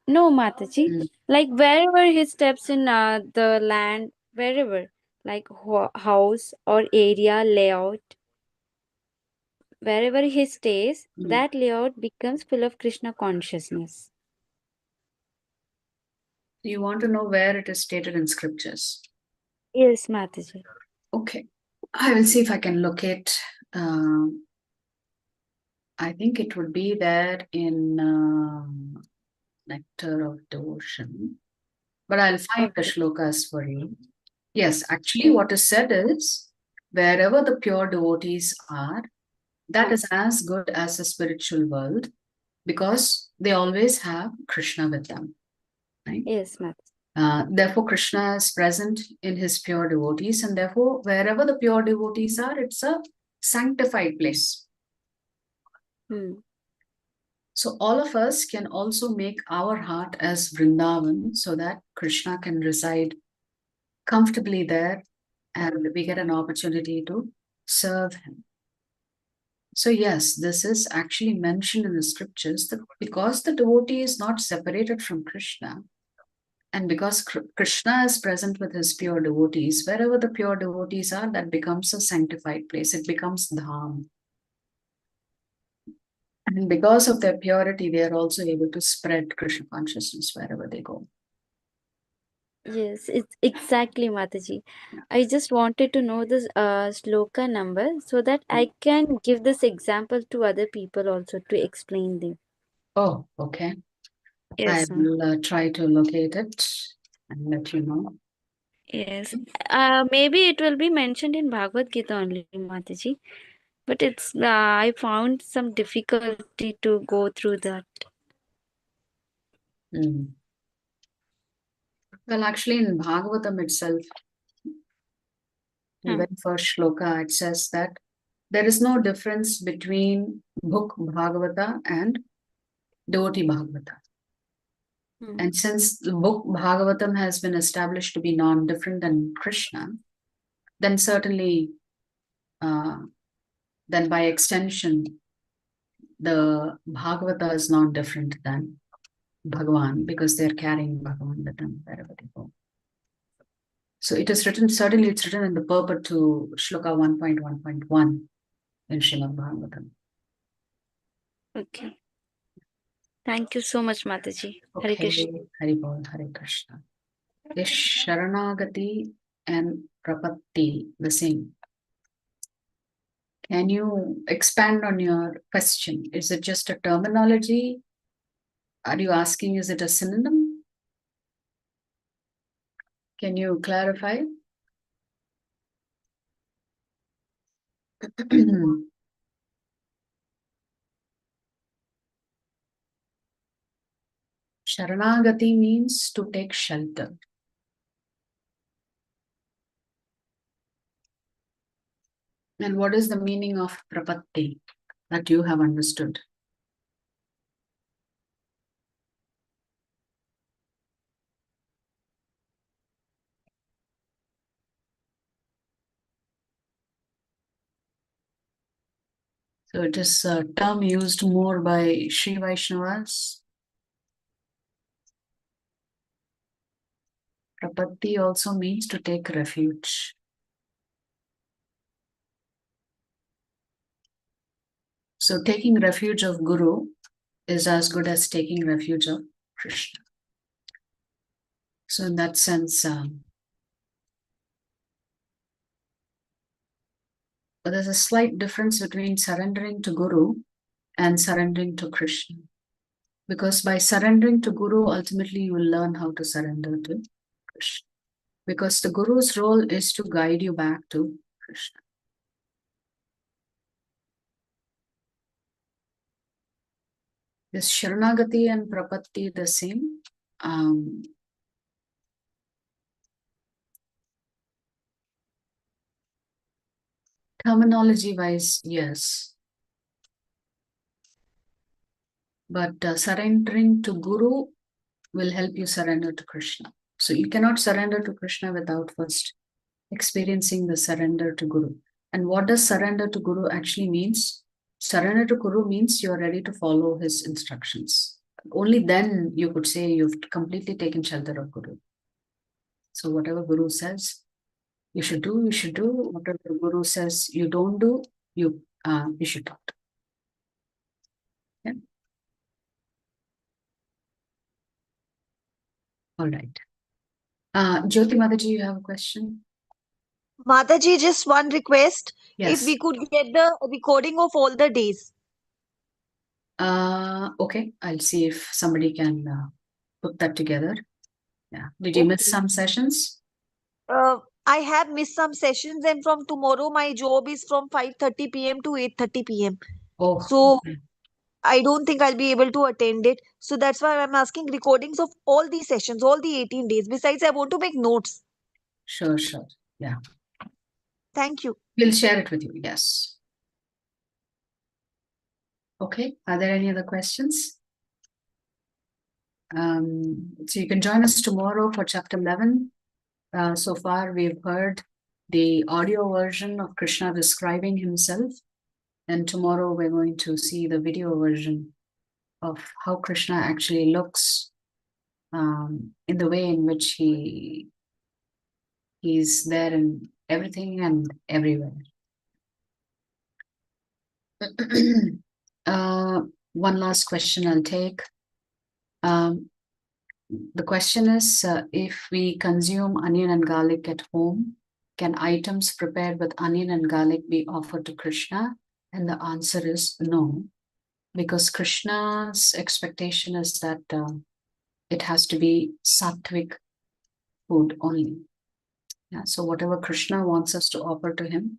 No, Mataji. Mm. Like wherever he steps in the land, wherever, like house or area layout, wherever he stays, Mm. that layout becomes full of Krishna consciousness. You want to know where it is stated in scriptures? Yes, Mataji. Okay, I will see if I can locate. I think it would be there in Nectar of Devotion, but I'll find the Okay. shlokas for you. Yes, actually, Yes. what is said is wherever the pure devotees are, that is as good as the spiritual world because they always have Krishna with them. Right? Yes, Mataji. Therefore, Krishna is present in his pure devotees, and therefore, wherever the pure devotees are, it's a sanctified place. So, all of us can also make our heart as Vrindavan so that Krishna can reside comfortably there and we get an opportunity to serve him. So, yes, this is actually mentioned in the scriptures that because the devotee is not separated from Krishna, and because Krishna is present with his pure devotees, wherever the pure devotees are, that becomes a sanctified place. It becomes dham. And because of their purity, they are also able to spread Krishna consciousness wherever they go. Yes, it's exactly, Mataji. I just wanted to know this sloka number so that I can give this example to other people also to explain them. Oh, okay. I Yes, ma'am. will try to locate it and let you know. Yes. Maybe it will be mentioned in Bhagavad Gita only, Mataji. But it's I found some difficulty to go through that. Mm. Well, actually, in Bhagavatam itself, even first shloka, it says that there is no difference between book Bhagavata and devotee Bhagavata. And since the book Bhagavatam has been established to be non-different than Krishna, then certainly, then by extension, the Bhagavata is non-different than Bhagavan because they're carrying Bhagavan with them wherever they go. So it is written, certainly it's written in the purport to Shloka 1.1.1 in Srimad Bhagavatam. Okay. Thank you so much, Mataji. Hare Okay, Krishna. Hari Bol, Hare Krishna. Is Sharanagati and Prapatti the same? Can you expand on your question? Is it just a terminology? Are you asking, is it a synonym? Can you clarify? Sharanagati means to take shelter. And what is the meaning of Prapatti that you have understood? So it is a term used more by Sri Vaishnavas. Prapatti also means to take refuge. So taking refuge of Guru is as good as taking refuge of Krishna. So in that sense, there's a slight difference between surrendering to Guru and surrendering to Krishna. Because by surrendering to Guru, ultimately you will learn how to surrender to Krishna. Because the Guru's role is to guide you back to Krishna. Is Sharanagati and Prapatti the same? Terminology wise, yes. But surrendering to Guru will help you surrender to Krishna. So you cannot surrender to Krishna without first experiencing the surrender to Guru. And what does surrender to Guru actually means? Surrender to Guru means you're ready to follow his instructions. Only then you could say you've completely taken shelter of Guru. So whatever Guru says you should do, you should do. Whatever the Guru says you don't do, you should not. Yeah. All right. Jyoti Mataji, you have a question? Mataji, just one request. Yes. If we could get the recording of all the days. Okay, I'll see if somebody can put that together. Yeah. Did you miss some sessions? I have missed some sessions, and from tomorrow my job is from 5:30 p.m. to 8:30 p.m. Oh, So okay. I don't think I'll be able to attend it. So that's why I'm asking recordings of all these sessions, all the 18 days. Besides, I want to make notes. Sure. Yeah. Thank you. We'll share it with you. Yes. Okay. Are there any other questions? So you can join us tomorrow for chapter 11. So far, we've heard the audio version of Krishna describing himself. And tomorrow, we're going to see the video version of how Krishna actually looks in the way in which he's there in everything and everywhere. One last question I'll take. The question is, if we consume onion and garlic at home, can items prepared with onion and garlic be offered to Krishna? And the answer is no, because Krishna's expectation is that it has to be sattvic food only. Yeah, so whatever Krishna wants us to offer to him,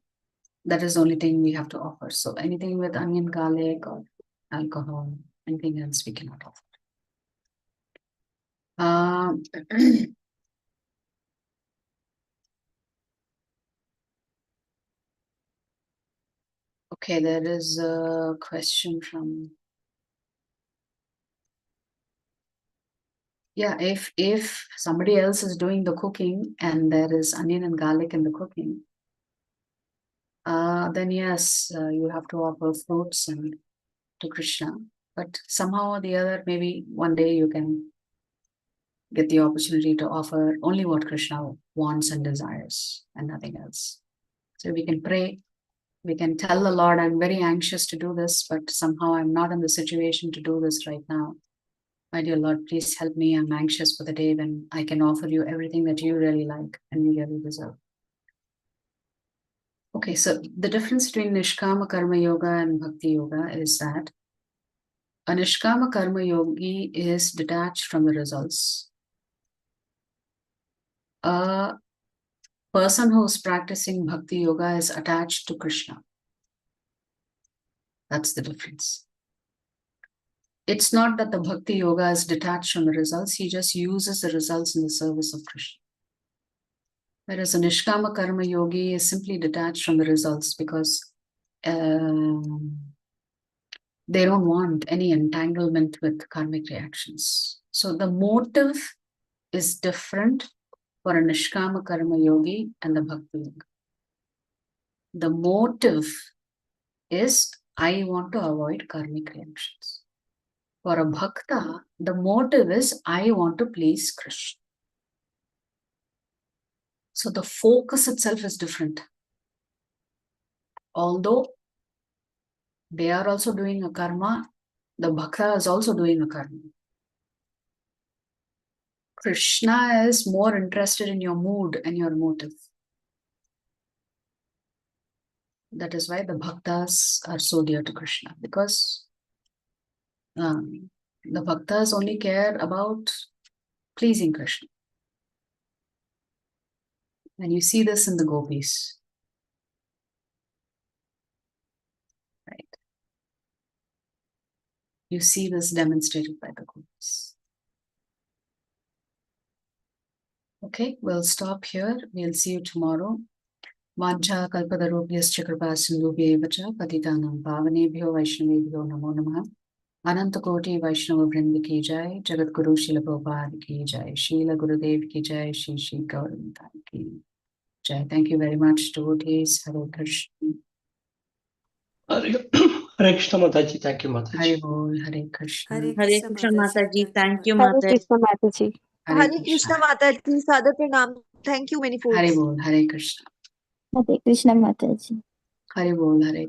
that is the only thing we have to offer. So anything with onion, garlic, or alcohol, anything else we cannot offer. Okay, there is a question from... Yeah, if somebody else is doing the cooking and there is onion and garlic in the cooking, then yes, you have to offer fruits and to Krishna. But somehow or the other, maybe one day you can get the opportunity to offer only what Krishna wants and desires and nothing else. So we can pray We can tell the Lord, I'm very anxious to do this, but somehow I'm not in the situation to do this right now. My dear Lord, please help me. I'm anxious for the day when I can offer you everything that you really like and you really deserve. Okay, so the difference between Nishkama Karma Yoga and Bhakti Yoga is that a Nishkama Karma Yogi is detached from the results. A person who is practicing Bhakti Yoga is attached to Krishna. That's the difference. It's not that the Bhakti Yoga is detached from the results, he just uses the results in the service of Krishna. Whereas a Nishkama Karma Yogi is simply detached from the results because they don't want any entanglement with karmic reactions. So the motive is different for a Nishkama Karma Yogi and the Bhakti Yoga. The motive is, I want to avoid karmic reactions. For a Bhakta, the motive is, I want to please Krishna. So the focus itself is different. Although they are also doing a karma, the Bhakta is also doing a karma. Krishna is more interested in your mood and your motive. That is why the Bhaktas are so dear to Krishna, because the Bhaktas only care about pleasing Krishna. And you see this in the gopis. Right? You see this demonstrated by the gopis. Okay, we'll stop here. We'll see you tomorrow. Vancha kalpadarubhyascha kripa sindhubhyeva cha patitanam pavanebhyo vaishnavebhyo namo namah. Ananta Koti Vaishnava Vrind ki jai, Jagat Guru Srila Prabhupada ki jai, Srila Gurudev ki jai, Shri Shri Gauranga ki jai. Thank you very much, devotees. Hare Krishna. Hare Krishna Mataji, thank you Mataji. Hare Bol, Hare Krishna. Hare Hare Krishna Krishna Mataji. Mataji, thank you Hare Mataji. Krishna Mataji. Hare Krishna Mataji. Sada Pranam. Thank you many folks. Hare Bol, Hare Krishna. Hare Krishna Mataji. Hare Bol, Hare